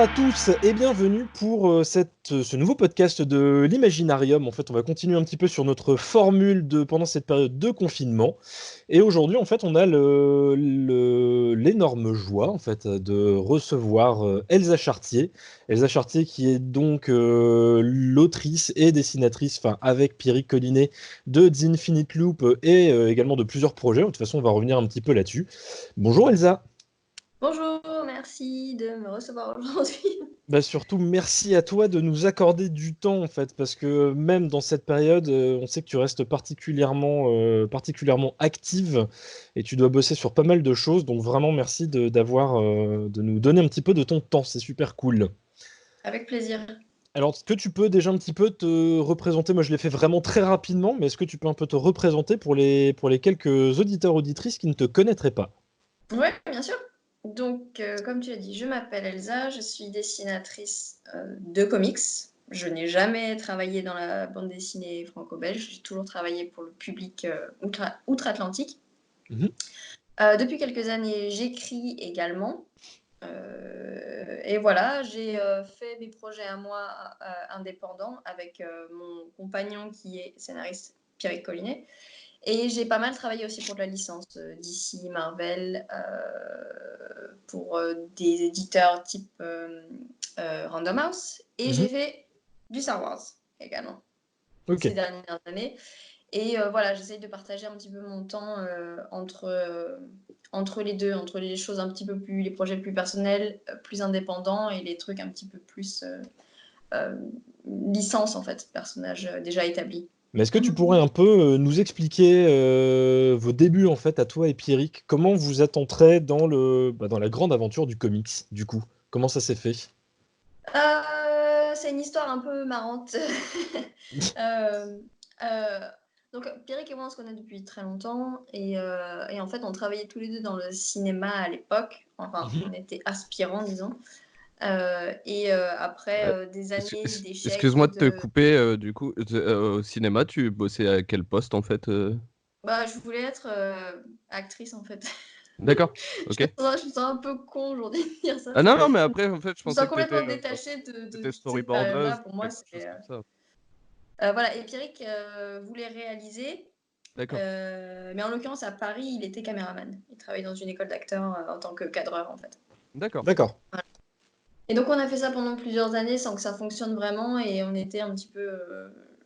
à tous et bienvenue pour ce nouveau podcast de l'Imaginarium. En fait, on va continuer un petit peu sur notre formule pendant cette période de confinement. Et aujourd'hui, en fait, on a l'énorme joie en fait, de recevoir Elsa Chartier. Elsa Chartier qui est donc l'autrice et dessinatrice, enfin avec Pierrick Collinet, de The Infinite Loop et également de plusieurs projets. De toute façon, on va revenir un petit peu là-dessus. Bonjour Elsa. Bonjour, merci de me recevoir aujourd'hui. Bah surtout, merci à toi de nous accorder du temps, en fait, parce que même dans cette période, on sait que tu restes particulièrement active et tu dois bosser sur pas mal de choses. Donc vraiment, merci de nous donner un petit peu de ton temps. C'est super cool. Avec plaisir. Alors, est-ce que tu peux déjà un petit peu te représenter? Moi, je l'ai fait vraiment très rapidement, mais est-ce que tu peux un peu te représenter pour les quelques auditeurs auditrices qui ne te connaîtraient pas? Ouais, bien sûr. Donc, comme tu as dit, je m'appelle Elsa, je suis dessinatrice de comics. Je n'ai jamais travaillé dans la bande dessinée franco-belge, j'ai toujours travaillé pour le public outre-Atlantique. Mhm. Depuis quelques années, j'écris également. Et voilà, j'ai fait mes projets à moi indépendants avec mon compagnon qui est scénariste Pierrick Collinet. Et j'ai pas mal travaillé aussi pour de la licence DC, Marvel, pour des éditeurs type Random House. Et Mhm. j'ai fait du Star Wars également Ok. ces dernières années. Et voilà, j'essaye de partager un petit peu mon temps entre les deux, entre les choses un petit peu plus, les projets plus personnels, plus indépendants et les trucs un petit peu plus euh, licence en fait, personnages déjà établis. Mais est-ce que tu pourrais un peu nous expliquer vos débuts en fait à toi et Pierrick? Comment vous êtes entrés dans dans la grande aventure du comics, du coup? Comment ça s'est fait? C'est une histoire un peu marrante. euh, euh, donc Pierrick et moi on se connaît depuis très longtemps et en fait on travaillait tous les deux dans le cinéma à l'époque. Enfin Mhm. on était aspirants disons. Après Ouais. des années d'échecs Excuse-moi et de te de... couper, du coup, au cinéma, tu bossais à quel poste en fait Bah, je voulais être actrice en fait. D'accord, ok. Je me sens un peu con aujourd'hui de dire ça. Ah non, non, mais après, en fait, je Je me sens pensais que complètement détachée t'étais de cette période-là. storyboardeuse, Pour moi, quelque c'est... chose comme ça. voilà, et Pierrick voulait réaliser, D'accord. mais en l'occurrence à Paris, il était caméraman. Il travaillait dans une école d'acteurs en tant que cadreur en fait. D'accord. D'accord. Voilà. Et donc on a fait ça pendant plusieurs années sans que ça fonctionne vraiment et on était un petit peu,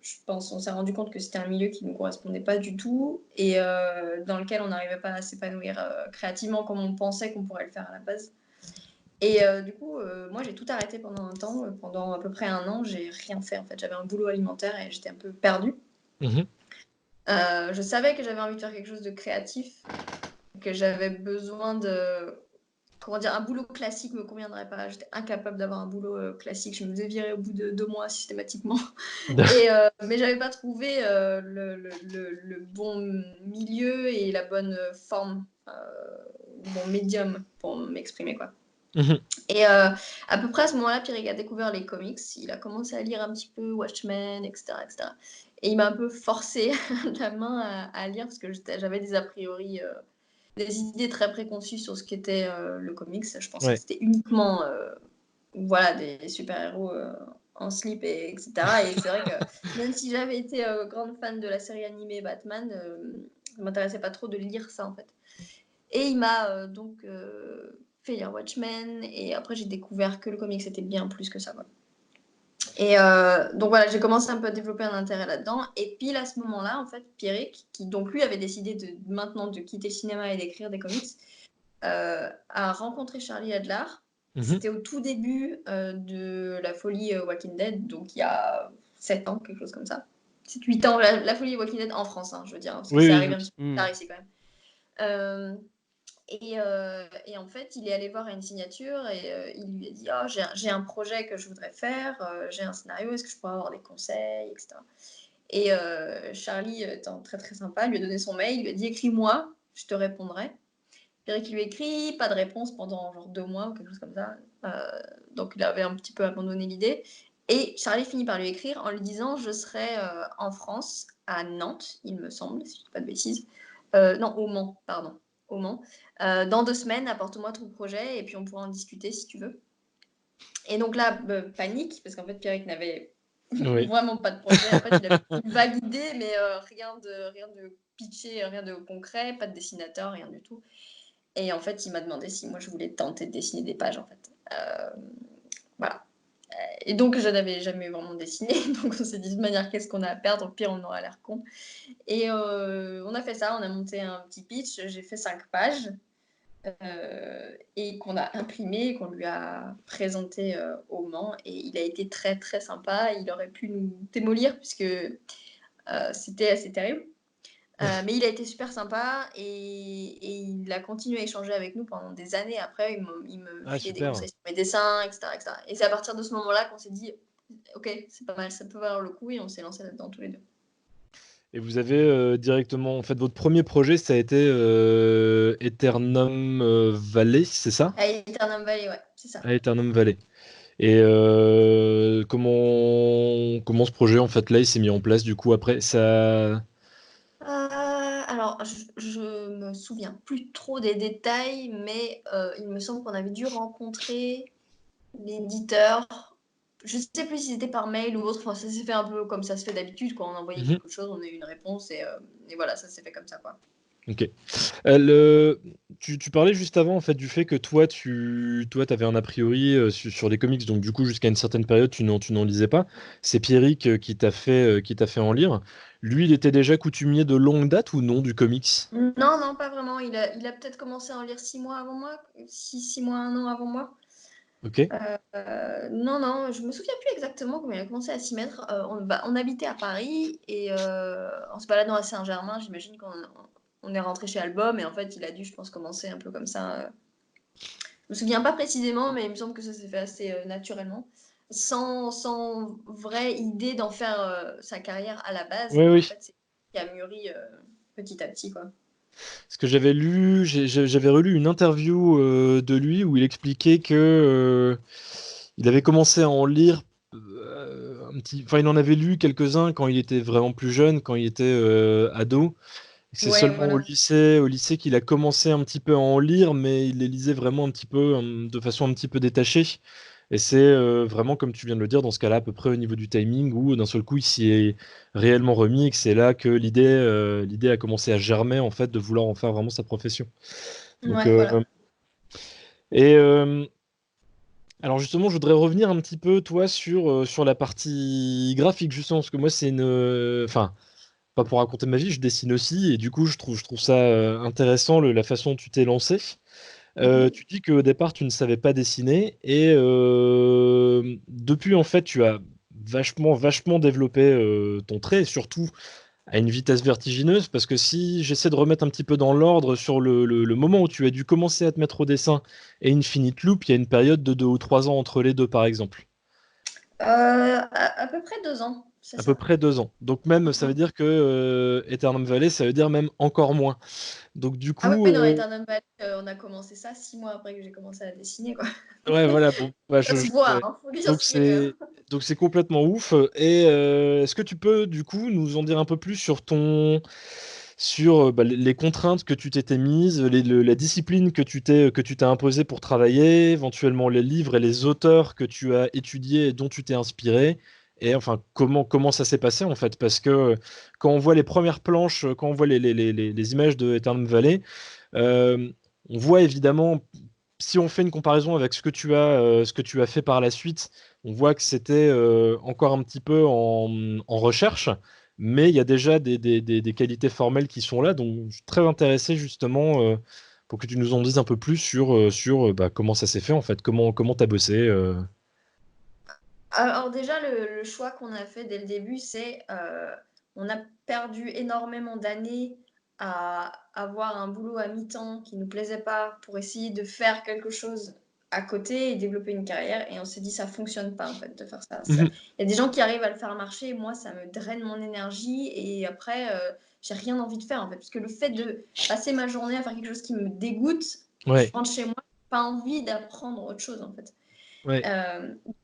je pense, on s'est rendu compte que c'était un milieu qui ne nous correspondait pas du tout et dans lequel on n'arrivait pas à s'épanouir créativement comme on pensait qu'on pourrait le faire à la base. Et du coup, moi j'ai tout arrêté pendant un temps, pendant à peu près un an, j'ai rien fait en fait. J'avais un boulot alimentaire et j'étais un peu perdue. Mhm. Je savais que j'avais envie de faire quelque chose de créatif, que j'avais besoin de, comment dire, un boulot classique me conviendrait pas. J'étais incapable d'avoir un boulot classique. Je me faisais virer au bout de 2 mois systématiquement. Mais j'avais pas trouvé le bon milieu et la bonne forme, le bon médium pour m'exprimer quoi. Mhm. Et à peu près à ce moment-là, Pierrick a découvert les comics. Il a commencé à lire un petit peu Watchmen, etc., etc. Et il m'a un peu forcé la main à lire parce que j'avais des a priori, des idées très préconçues sur ce qu'était le comics. Je pensais que Ouais. c'était uniquement voilà, des super-héros en slip, etc. Et c'est vrai que même si j'avais été grande fan de la série animée Batman, ça m'intéressait pas trop de lire ça en fait. Et il m'a donc fait lire Watchmen et après j'ai découvert que le comics c'était bien plus que ça. Quoi. Et donc voilà, j'ai commencé un peu à développer un intérêt là-dedans. Et pile à ce moment-là, en fait, Pierrick, qui donc lui avait décidé maintenant de quitter le cinéma et d'écrire des comics, a rencontré Charlie Adler. Mhm. C'était au tout début de la folie Walking Dead, donc il y a 7 ans, quelque chose comme ça. 7-8 ans, la folie Walking Dead en France, hein, je veux dire, parce que Oui, c'est oui, arrivé un petit peu plus Hmm. tard ici quand même. Et en fait, il est allé voir à une signature et il lui a dit oh, j'ai un projet que je voudrais faire, j'ai un scénario, est-ce que je pourrais avoir des conseils, etc. Et Charlie, étant très très sympa, lui a donné son mail, il lui a dit écris-moi, je te répondrai. Pierrick lui écrit, pas de réponse pendant genre 2 mois ou quelque chose comme ça. Donc il avait un petit peu abandonné l'idée. Et Charlie finit par lui écrire en lui disant je serai en France, à Nantes, il me semble, si je ne dis pas de bêtises. Non, au Mans, pardon. Au Mans. Dans 2 semaines, apporte-moi ton projet et puis on pourra en discuter si tu veux. Et donc là, panique, parce qu'en fait, Pierrick n'avait Oui. vraiment pas de projet. En fait, il avait une vague idée, mais rien de pitché, rien de concret, pas de dessinateur, rien du tout. Et en fait, il m'a demandé si moi je voulais tenter de dessiner des pages, en fait. Voilà. Et donc, je n'avais jamais vraiment dessiné. Donc, on s'est dit de manière, qu'est-ce qu'on a à perdre? Au pire, on aura l'air con. Et on a fait ça. On a monté un petit pitch. J'ai fait 5 pages. Et qu'on a imprimé, qu'on lui a présenté au Mans. Et il a été très, très sympa. Il aurait pu nous démolir puisque c'était assez terrible. Mais il a été super sympa et il a continué à échanger avec nous pendant des années après. Il me Ah, filait des super. conseils sur mes dessins, etc., etc. Et c'est à partir de ce moment-là qu'on s'est dit, ok, c'est pas mal, ça peut valoir le coup, et on s'est lancé là-dedans tous les deux. Et vous avez directement, en fait, votre premier projet, ça a été Eternum Valley, c'est ça? À Eternum Valley, ouais, c'est ça. Ah, Eternum Valley. Et comment ce projet, en fait, là, il s'est mis en place, du coup, après, ça... Alors, je me souviens plus trop des détails, mais il me semble qu'on avait dû rencontrer l'éditeur. Je ne sais plus si c'était par mail ou autre. Enfin, ça s'est fait un peu comme ça se fait d'habitude. Quand on envoyait Mhm. quelque chose, on a eu une réponse et voilà, ça s'est fait comme ça, quoi. Ok. Tu parlais juste avant en fait du fait que toi, t'avais un a priori sur les comics, donc du coup jusqu'à une certaine période tu n'en lisais pas. C'est Pierrick qui t'a fait en lire. Lui, il était déjà coutumier de longue date ou non du comics? Non, non, pas vraiment. Il a peut-être commencé à en lire 6 mois avant moi, 6 mois, 1 an avant moi. Ok. Non, non, je me souviens plus exactement comment il a commencé à s'y mettre. On habitait à Paris et en se baladant à Saint-Germain, j'imagine qu'on est rentré chez Album et en fait, il a dû, je pense, commencer un peu comme ça. Je me souviens pas précisément, mais il me semble que ça s'est fait assez naturellement, sans vraie idée d'en faire sa carrière à la base. Oui, Et en oui. fait, c'est qui a mûri petit à petit, quoi. Ce que j'avais lu, j'avais relu une interview de lui où il expliquait que il avait commencé à en lire un petit. Enfin, il en avait lu quelques-uns quand il était vraiment plus jeune, quand il était ado. C'est Ouais, seulement voilà. au lycée qu'il a commencé un petit peu à en lire, mais il les lisait vraiment un petit peu, de façon un petit peu détachée. Et c'est vraiment, comme tu viens de le dire, dans ce cas-là, à peu près au niveau du timing, où d'un seul coup, il s'y est réellement remis, et que c'est là que l'idée a commencé à germer, en fait, de vouloir en faire vraiment sa profession. Donc, Ouais, voilà. et alors justement, je voudrais revenir un petit peu, toi, sur la partie graphique, justement, parce que moi, c'est une... Enfin, pas pour raconter ma vie, je dessine aussi, et du coup, je trouve ça intéressant, la façon dont tu t'es lancé. Mhm. Tu dis qu'au départ, tu ne savais pas dessiner, et depuis, en fait, tu as vachement, vachement développé ton trait, et surtout à une vitesse vertigineuse, parce que si j'essaie de remettre un petit peu dans l'ordre sur le moment où tu as dû commencer à te mettre au dessin et Infinite Loop, il y a une période de 2 ou 3 ans entre les deux, par exemple. À peu près 2 ans, c'est À peu ça. près 2 ans. Donc même, ça veut Mhm. dire que Eternum Valley, ça veut dire même encore moins. Donc du Ah coup, oui, dans Eternal Valley, on a commencé ça 6 mois après que j'ai commencé à dessiner, quoi. ouais, voilà, bon, bah, Ça se voit, ouais. hein, faut dire Donc ce qui est. c'est donc c'est complètement ouf. Et est-ce que tu peux du coup nous en dire un peu plus sur bah, les contraintes que tu t'étais mises, la discipline que tu t'es imposée pour travailler, éventuellement les livres et les auteurs que tu as étudiés et dont tu t'es inspiré, et enfin comment ça s'est passé en fait, parce que quand on voit les premières planches, quand on voit les images de Eternal Valley, euh, on voit évidemment, si on fait une comparaison avec ce que tu as fait par la suite, on voit que c'était encore un petit peu en recherche, mais il y a déjà des qualités formelles qui sont là. Donc, je suis très intéressé justement pour que tu nous en dises un peu plus sur bah, comment ça s'est fait en fait, comment t'as bossé. Alors déjà, le choix qu'on a fait dès le début, c'est on a perdu énormément d'années à avoir un boulot à mi-temps qui ne nous plaisait pas pour essayer de faire quelque chose à côté et développer une carrière. Et on s'est dit, ça fonctionne pas en fait de faire ça. Il Mhm. y a des gens qui arrivent à le faire marcher, moi, ça me draine mon énergie et après, j'ai rien envie de faire en fait. Parce que le fait de passer ma journée à faire quelque chose qui me dégoûte, je Ouais, rentre chez moi, j'ai pas envie d'apprendre autre chose en fait. ouais.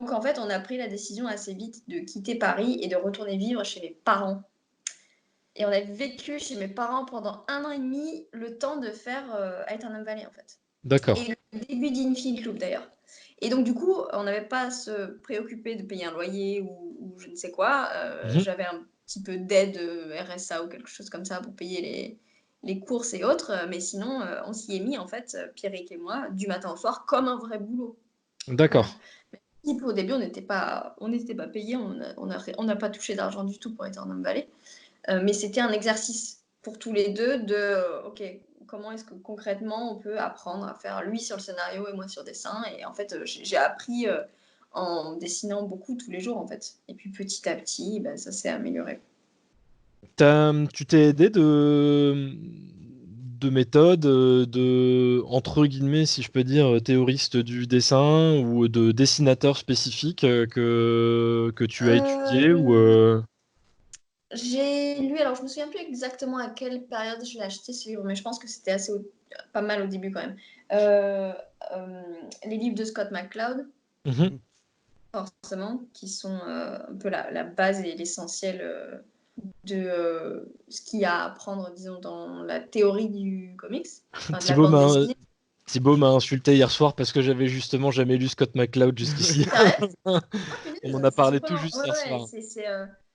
Donc en fait, on a pris la décision assez vite de quitter Paris et de retourner vivre chez mes parents. Et on a vécu chez mes parents pendant 1 an et demi, le temps de faire Eternal Valley en fait. D'accord. Et le début d'Infinite Loop d'ailleurs. Et donc, du coup, on n'avait pas à se préoccuper de payer un loyer ou je ne sais quoi. J'avais un petit peu d'aide RSA ou quelque chose comme ça pour payer les courses et autres. Mais sinon, on s'y est mis, en fait, Pierrick et moi, du matin au soir, comme un vrai boulot. D'accord. Au début, on n'était pas payé, on n'a pas touché d'argent du tout pour Eternum Valley. Mais c'était un exercice pour tous les deux de, OK, comment est-ce que concrètement on peut apprendre à faire lui sur le scénario et moi sur dessin. Et en fait, j'ai appris en dessinant beaucoup tous les jours, en fait. Et puis petit à petit, ben, ça s'est amélioré. Tu t'es aidé de méthodes, entre guillemets, si je peux dire, théoristes du dessin ou de dessinateurs spécifiques que tu as étudié ou J'ai lu, alors je me souviens plus exactement à quelle période je l'ai acheté ce livre, mais je pense que c'était pas mal au début quand même. Les livres de Scott McCloud, Mhm. forcément, qui sont un peu la base et l'essentiel de ce qu'il y a à apprendre, disons, dans la théorie du comics, enfin, de la Thibaut bande m'a dessinée. Thibaut m'a insulté hier soir parce que j'avais justement jamais lu Scott McCloud jusqu'ici. Sérieux? Oh, On punaise, en a c'est parlé super. tout juste Ouais, hier ouais, soir.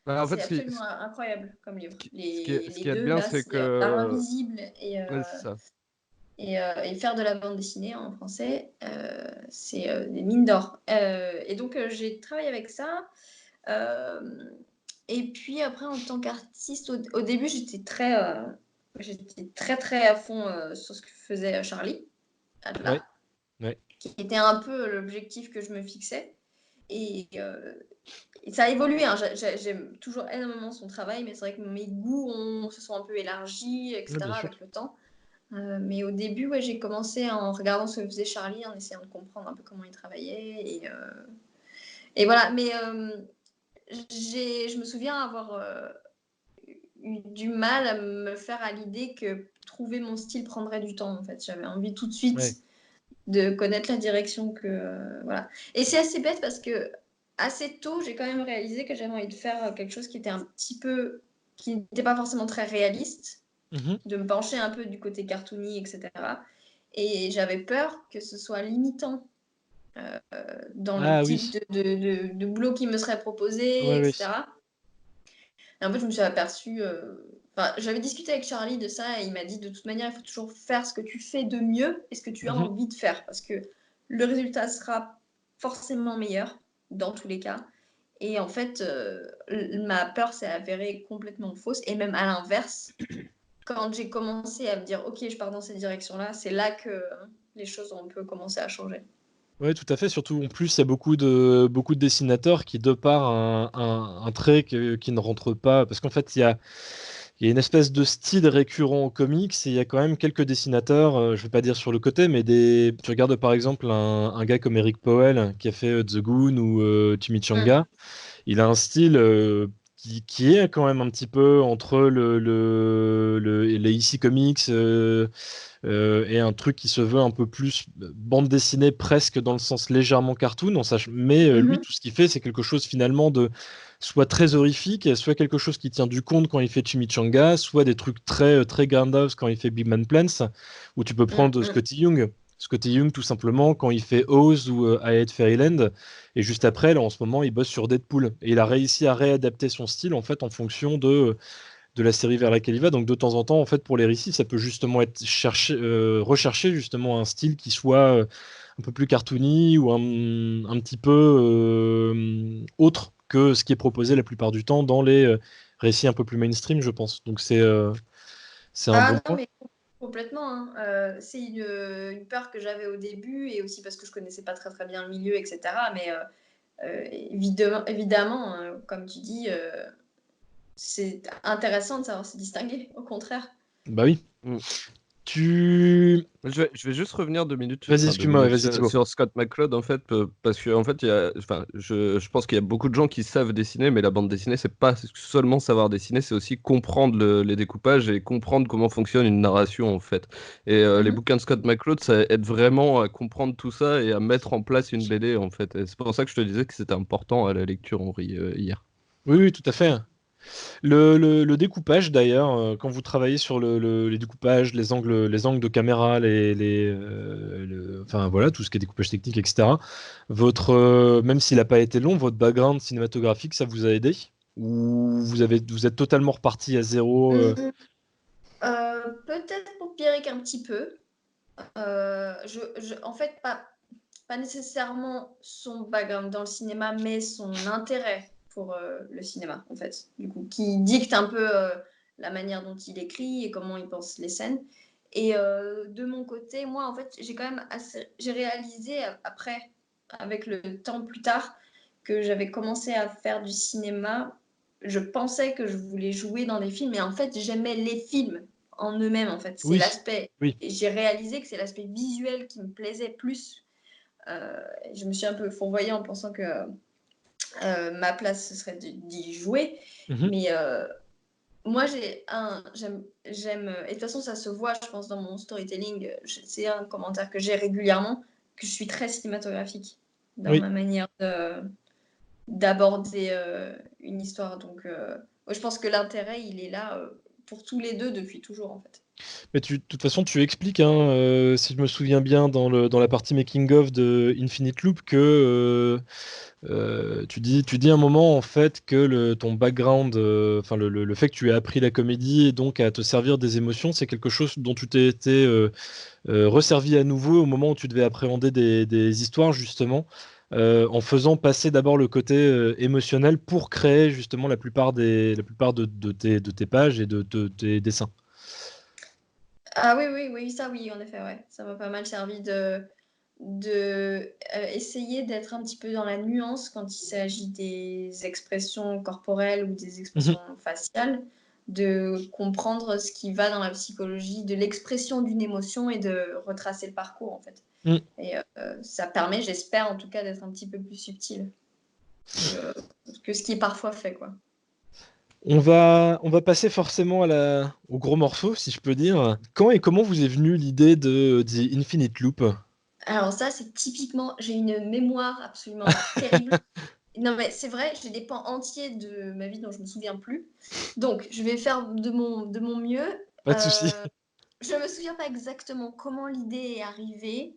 Bah, en fait, c'est absolument incroyable comme livre. ce Les qui est deux, bien, là, c'est c'est L'Arme que. invisible Ouais, c'est ça. et faire de la bande dessinée en français, c'est des mines d'or. Et donc, j'ai travaillé avec ça. Euh, et puis après, en tant qu'artiste, au début, j'étais très, très à fond sur ce que faisait Charlie Ouais, Adler, ouais. qui était un peu l'objectif que je me fixais. Et, ça a évolué, hein. J'aime toujours énormément son travail, mais c'est vrai que mes goûts se sont un peu élargis, Ouais, bien etc., sûr. avec le temps. Mais au début, ouais, j'ai commencé en regardant ce que faisait Charlie, en essayant de comprendre un peu comment il travaillait. Et voilà, mais je me souviens avoir eu du mal à me faire à l'idée que trouver mon style prendrait du temps, en fait. J'avais envie tout de suite Ouais. de connaître la direction que... voilà. Et c'est assez bête parce que assez tôt, j'ai quand même réalisé que j'avais envie de faire quelque chose qui était un petit peu... qui n'était pas forcément très réaliste, Mhm. de me pencher un peu du côté cartoony, etc. Et j'avais peur que ce soit limitant dans le Ah type oui. de boulot qui me serait proposé, Ouais, ouais. etc. Et en fait, je me suis aperçue. Enfin, j'avais discuté avec Charlie de ça et il m'a dit de toute manière, il faut toujours faire ce que tu fais de mieux et ce que tu as Mhm. envie de faire parce que le résultat sera forcément meilleur dans tous les cas. Et en fait, ma peur s'est avérée complètement fausse. Et même à l'inverse, quand j'ai commencé à me dire, OK, je pars dans cette direction-là, c'est là que les choses ont un peu commencé à changer. Ouais, tout à fait. Surtout, en plus, il y a beaucoup de dessinateurs qui, de par un trait qui ne rentre pas, parce qu'en fait, il y a une espèce de style récurrent aux comics, et il y a quand même quelques dessinateurs, je vais pas dire sur le côté, mais tu regardes par exemple un gars comme Eric Powell, qui a fait The Goon ou Chimichanga, il a un style qui est quand même un petit peu entre les EC Comics, et un truc qui se veut un peu plus bande dessinée, presque dans le sens légèrement cartoon, mais lui, Mhm. tout ce qu'il fait, c'est quelque chose finalement de soit très horrifique, soit quelque chose qui tient du compte quand il fait Chimichanga, soit des trucs très grindhouse quand il fait Big Man Plants, où tu peux prendre Mhm. Scotty Young. Scotty Young, tout simplement, quand il fait Oz ou I Hate Fairyland, et juste après, là, en ce moment, il bosse sur Deadpool. Et il a réussi à réadapter son style, en fait, en fonction de la série vers laquelle il va. Donc de temps en temps, en fait, pour les récits, ça peut justement être rechercher justement un style qui soit un peu plus cartoony ou un petit peu autre que ce qui est proposé la plupart du temps dans les récits un peu plus mainstream, je pense. Donc c'est un bon Ah non, point. mais complètement, hein. C'est une peur que j'avais au début et aussi parce que je connaissais pas très très bien le milieu, etc. Mais évidemment, comme tu dis, c'est intéressant de savoir se distinguer, au contraire. Bah oui. Mm. Tu... Je vais juste revenir 2 minutes, Vas-y, enfin deux excuse-moi, minutes vas-y Thibaut. sur Scott McCloud en fait, parce que en fait, enfin, je pense qu'il y a beaucoup de gens qui savent dessiner, mais la bande dessinée, c'est pas seulement savoir dessiner, c'est aussi comprendre les découpages et comprendre comment fonctionne une narration en fait. Et les Mhm. bouquins de Scott McCloud, ça aide vraiment à comprendre tout ça et à mettre en place une BD en fait. Et c'est pour ça que je te disais que c'était important à la lecture, Henri, hier. Oui, oui, tout à fait. Le découpage d'ailleurs, quand vous travaillez sur les découpages, les angles de caméra, enfin voilà, tout ce qui est découpage technique, etc. Même s'il n'a pas été long, votre background cinématographique, ça vous a aidé? Ou vous êtes totalement reparti à zéro Peut-être pour Pierrick un petit peu. En fait, pas nécessairement son background dans le cinéma, mais son intérêt pour le cinéma, en fait, du coup, qui dicte un peu la manière dont il écrit et comment il pense les scènes. Et de mon côté, moi, en fait, j'ai réalisé après, avec le temps plus tard, que j'avais commencé à faire du cinéma. Je pensais que je voulais jouer dans des films, et en fait, j'aimais les films en eux-mêmes, en fait. C'est Oui, l'aspect. oui. J'ai réalisé que c'est l'aspect visuel qui me plaisait plus. Je me suis un peu fourvoyée en pensant que ma place, ce serait d'y jouer. Mhm. Mais moi, j'aime, et de toute façon, ça se voit, je pense, dans mon storytelling. C'est un commentaire que j'ai régulièrement, que je suis très cinématographique dans Oui. ma manière d'aborder une histoire. Donc, je pense que l'intérêt, il est là pour tous les deux depuis toujours, en fait. Mais de toute façon, tu expliques, hein, si je me souviens bien, dans la partie making-of de Infinite Loop, que tu dis un moment en fait que ton background, enfin le fait que tu aies appris la comédie et donc à te servir des émotions, c'est quelque chose dont tu t'es été resservi à nouveau au moment où tu devais appréhender des histoires justement, en faisant passer d'abord le côté émotionnel pour créer justement la plupart de tes pages et de tes dessins. Ah oui, ça oui, en effet, ouais. Ça m'a pas mal servi de essayer d'être un petit peu dans la nuance quand il s'agit des expressions corporelles ou des expressions faciales, de comprendre ce qui va dans la psychologie de l'expression d'une émotion et de retracer le parcours, en fait. Mm. Et ça permet, j'espère en tout cas, d'être un petit peu plus subtil que ce qui est parfois fait, quoi. On va passer forcément au gros morceau, si je peux dire. Quand et comment vous est venue l'idée de The Infinite Loop? Alors ça, c'est typiquement, j'ai une mémoire absolument terrible. Non, mais c'est vrai, j'ai des pans entiers de ma vie dont je me souviens plus. Donc, je vais faire de mon mieux. Pas de souci. Je me souviens pas exactement comment l'idée est arrivée.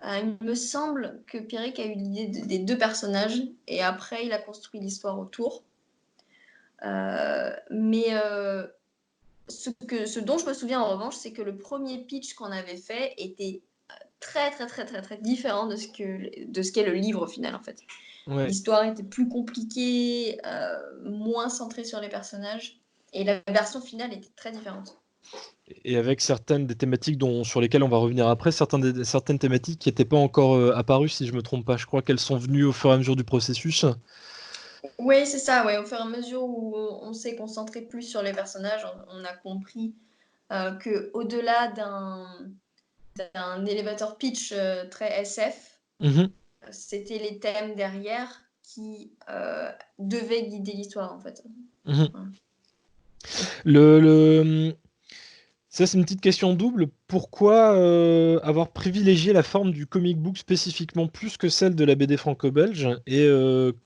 Il me semble que Pierrick a eu l'idée des deux personnages et après, il a construit l'histoire autour. Mais ce dont je me souviens en revanche, c'est que le premier pitch qu'on avait fait était très, très, très, très, très différent de ce qu'est le livre au final, en fait. Ouais. L'histoire était plus compliquée, moins centrée sur les personnages, et la version finale était très différente. Et avec certaines des thématiques sur lesquelles on va revenir après, certaines thématiques qui n'étaient pas encore apparues, si je me trompe pas. Je crois qu'elles sont venues au fur et à mesure du processus. Oui, c'est ça, ouais. Au fur et à mesure où on s'est concentré plus sur les personnages, on a compris qu'au-delà d'un elevator pitch très SF, Mhm. c'était les thèmes derrière qui devaient guider l'histoire, en fait. Mhm. Voilà. Ça, c'est une petite question double. Pourquoi avoir privilégié la forme du comic book spécifiquement plus que celle de la BD franco-belge? Et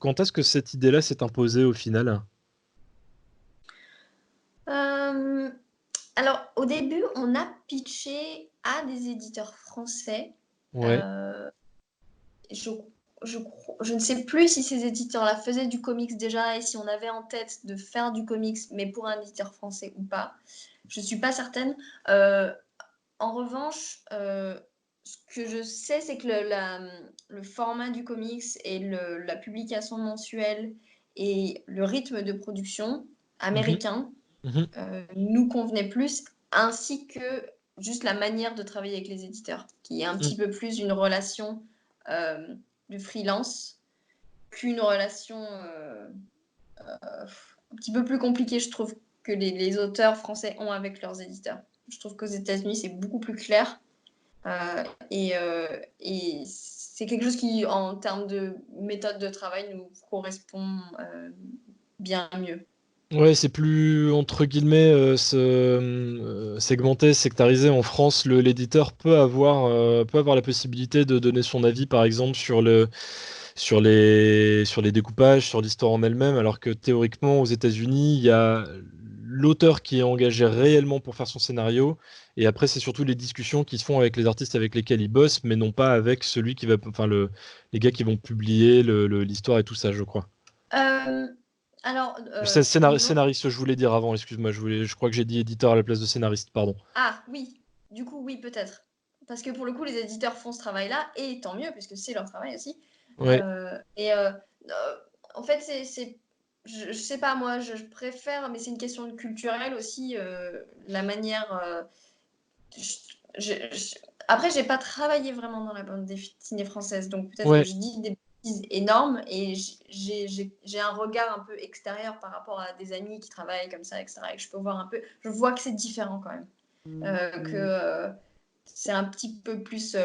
quand est-ce que cette idée-là s'est imposée au final? Alors, au début, on a pitché à des éditeurs français. Ouais. Euh, je, je ne sais plus si ces éditeurs-là faisaient du comics déjà et si on avait en tête de faire du comics, mais pour un éditeur français ou pas. Je ne suis pas certaine. En revanche, ce que je sais, c'est que le format du comics et la publication mensuelle et le rythme de production Mhm. américain Mhm. nous convenait plus, ainsi que juste la manière de travailler avec les éditeurs, qui est un Mhm. petit peu plus une relation de freelance qu'une relation un petit peu plus compliquée, je trouve, que les auteurs français ont avec leurs éditeurs. Je trouve qu'aux États-Unis, c'est beaucoup plus clair. Et c'est quelque chose qui, en termes de méthode de travail, nous correspond bien mieux. Ouais, c'est plus entre guillemets segmenté, sectarisé. En France, l'éditeur peut avoir la possibilité de donner son avis, par exemple, sur les découpages, sur l'histoire en elle-même, alors que théoriquement, aux États-Unis, il y a l'auteur qui est engagé réellement pour faire son scénario, et après, c'est surtout les discussions qui se font avec les artistes avec lesquels il bosse, mais non pas avec celui qui va, enfin, les gars qui vont publier l'histoire et tout ça, je crois. Alors, non. Scénariste, je voulais dire avant, excuse-moi, je crois que j'ai dit éditeur à la place de scénariste, pardon. Ah oui, du coup, oui, peut-être. Parce que pour le coup, les éditeurs font ce travail-là, et tant mieux, puisque c'est leur travail aussi. Ouais. En fait, je sais pas, moi, je préfère, mais c'est une question culturelle aussi, la manière. Après, j'ai pas travaillé vraiment dans la bande dessinée française, donc peut-être Ouais. que je dis des bêtises énormes, et j'ai un regard un peu extérieur par rapport à des amis qui travaillent comme ça, etc. Et que je peux voir un peu, je vois que c'est différent quand même. Que c'est un petit peu plus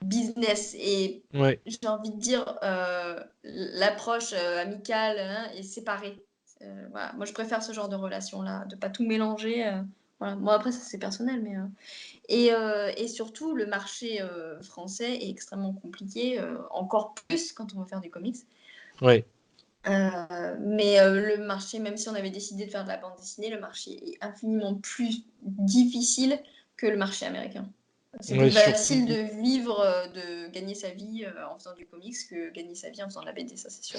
business, et Ouais. j'ai envie de dire l'approche amicale et séparée. Voilà. Moi, je préfère ce genre de relation-là, de pas tout mélanger. Voilà. Moi, après, ça c'est personnel, mais et surtout, le marché français est extrêmement compliqué, encore plus quand on veut faire des comics. Ouais. Mais le marché, même si on avait décidé de faire de la bande dessinée, le marché est infiniment plus difficile que le marché américain. C'est plus facile de vivre, de gagner sa vie en faisant du comics que gagner sa vie en faisant de la BD, ça c'est sûr.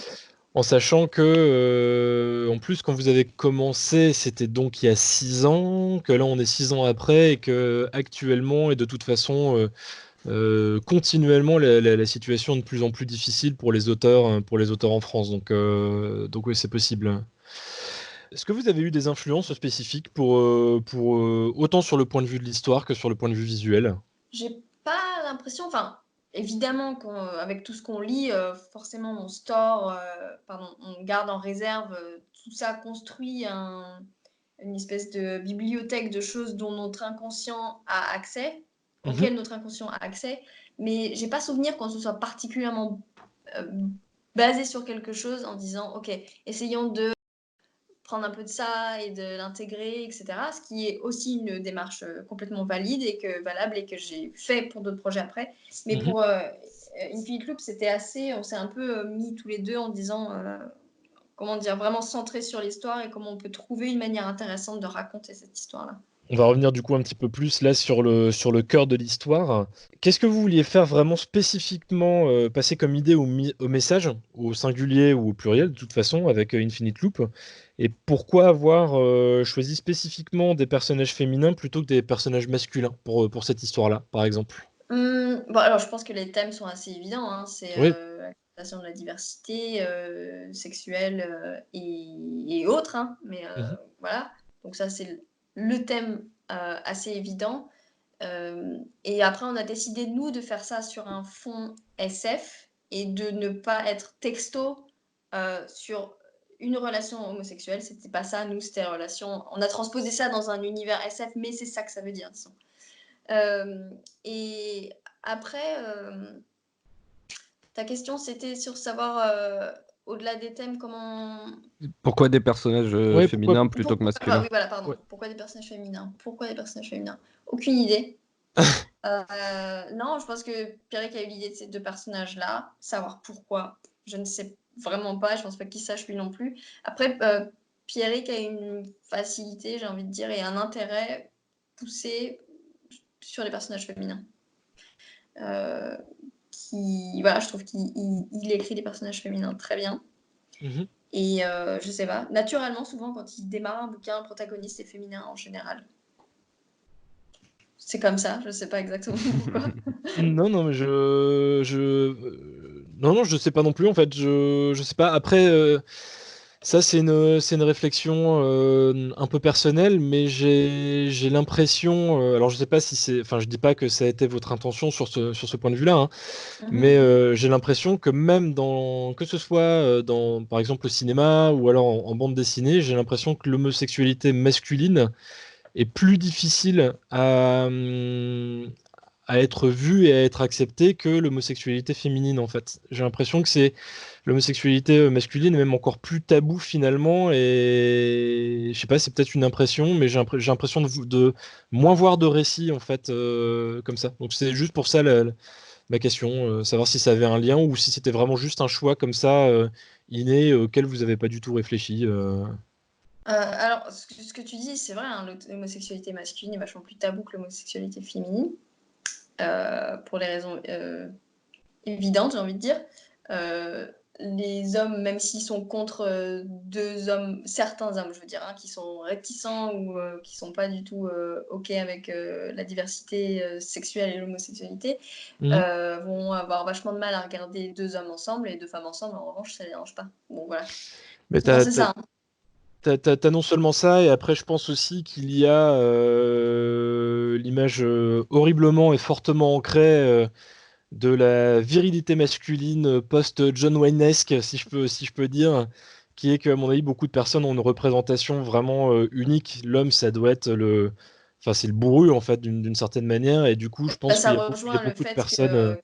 En sachant que, en plus, quand vous avez commencé, c'était donc il y a 6 ans, que là on est 6 ans après, et que actuellement, et de toute façon, continuellement, la situation est de plus en plus difficile pour les auteurs en France. Donc oui, c'est possible. Est-ce que vous avez eu des influences spécifiques pour autant sur le point de vue de l'histoire que sur le point de vue visuel? J'ai pas l'impression, enfin, évidemment qu'avec tout ce qu'on lit, forcément on store, on garde en réserve, tout ça construit une espèce de bibliothèque de choses dont notre inconscient a accès, auquel notre inconscient a accès, mais j'ai pas souvenir qu'on se soit particulièrement basé sur quelque chose en disant ok, essayons de prendre un peu de ça et de l'intégrer, etc. Ce qui est aussi une démarche complètement valide et valable, et que j'ai fait pour d'autres projets après. Mais pour Infinite Loop, c'était assez, on s'est un peu mis tous les deux en disant comment dire, vraiment centré sur l'histoire et comment on peut trouver une manière intéressante de raconter cette histoire-là. On va revenir du coup un petit peu plus là sur le cœur de l'histoire. Qu'est-ce que vous vouliez faire vraiment spécifiquement passer comme idée au message, au singulier ou au pluriel de toute façon avec Infinite Loop? Et pourquoi avoir choisi spécifiquement des personnages féminins plutôt que des personnages masculins pour cette histoire-là, par exemple? Bon, alors je pense que les thèmes sont assez évidents, hein. C'est Oui. l'acceptation de la diversité sexuelle et autres, hein. Mais voilà, donc ça c'est le thème assez évident. Et après, on a décidé, nous, de faire ça sur un fond SF et de ne pas être texto sur une relation homosexuelle. C'était pas ça, nous, c'était relation. On a transposé ça dans un univers SF, mais c'est ça que ça veut dire, disons. Et après, ta question, c'était sur savoir, au-delà des thèmes, comment. Pourquoi des personnages Ouais, féminins plutôt que masculins? Oui, voilà, pardon. Ouais. Pourquoi des personnages féminins? Pourquoi des personnages féminins? Aucune idée. Non, je pense que Pierrick a eu l'idée de ces deux personnages-là. Savoir pourquoi, je ne sais vraiment pas. Je pense pas qu'il sache lui non plus. Après, Pierrick a une facilité, j'ai envie de dire, et un intérêt poussé sur les personnages féminins. Voilà, je trouve qu'il écrit des personnages féminins très bien. Et je sais pas, naturellement, souvent, quand il démarre un bouquin, le protagoniste est féminin en général. C'est comme ça, je sais pas exactement pourquoi. Non, non, mais non, je sais pas non plus, en fait, je sais pas. Après, ça, c'est une réflexion un peu personnelle, mais j'ai l'impression, alors je sais pas si c'est, enfin, je dis pas que ça a été votre intention sur ce point de vue-là, hein, mais j'ai l'impression que même que ce soit dans, par exemple, le cinéma ou alors en bande dessinée, j'ai l'impression que l'homosexualité masculine est plus difficile à être vue et à être acceptée que l'homosexualité féminine, en fait. J'ai l'impression que c'est l'homosexualité masculine est même encore plus tabou finalement, et je sais pas, c'est peut-être une impression, mais j'ai l'impression de moins voir de récits en fait comme ça. Donc c'est juste pour ça ma question, savoir si ça avait un lien ou si c'était vraiment juste un choix comme ça, inné, auquel vous n'avez pas du tout réfléchi. Alors, ce que tu dis, c'est vrai, hein, l'homosexualité masculine est vachement plus tabou que l'homosexualité féminine, pour les raisons évidentes, j'ai envie de dire. Les hommes, même s'ils sont contre certains hommes, je veux dire, hein, qui sont réticents ou qui sont pas du tout OK avec la diversité sexuelle et l'homosexualité, vont avoir vachement de mal à regarder 2 hommes ensemble et 2 femmes ensemble. En revanche, ça les dérange pas. Bon, voilà. Mais Bon, c'est ça, hein. t'as non seulement ça, et après je pense aussi qu'il y a l'image horriblement et fortement ancrée de la virilité masculine post-John Wayne-esque, si je peux dire, qui est qu'à mon avis, beaucoup de personnes ont une représentation vraiment unique. L'homme, ça doit être enfin, c'est le bourru, en fait, d'une certaine manière, et du coup, je pense Ça qu'il y a rejoint le beaucoup de fait personnes.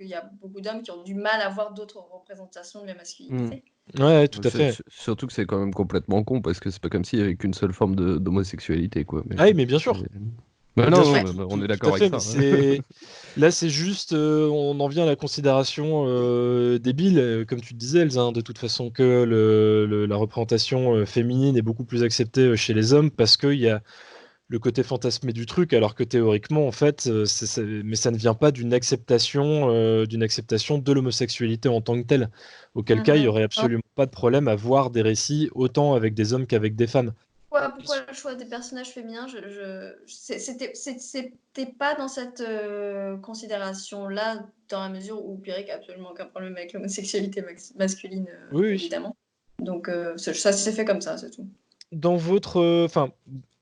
qu'il y a beaucoup d'hommes qui ont du mal à voir d'autres représentations de la masculinité. Ouais, tout à fait. Surtout que c'est quand même complètement con parce que c'est pas comme s'il y avait qu'une seule forme d'homosexualité, quoi. Ah oui, mais bien sûr. Mais Bien non, sûr, non, on est tout à d'accord avec fait, ça. mais là, c'est juste, on en vient à la considération débile, comme tu te disais, Elsa, hein, de toute façon, que la représentation féminine est beaucoup plus acceptée chez les hommes parce qu'il y a le côté fantasmé du truc, alors que théoriquement, en fait, mais ça ne vient pas d'une acceptation de l'homosexualité en tant que telle. Auquel cas, il y aurait absolument pas de problème à voir des récits autant avec des hommes qu'avec des femmes. Pourquoi le choix des personnages féminins, c'était pas dans cette considération-là, dans la mesure où Pyrrhic a absolument aucun problème avec l'homosexualité masculine, Oui, oui. évidemment. Donc ça s'est fait comme ça, c'est tout. Dans enfin,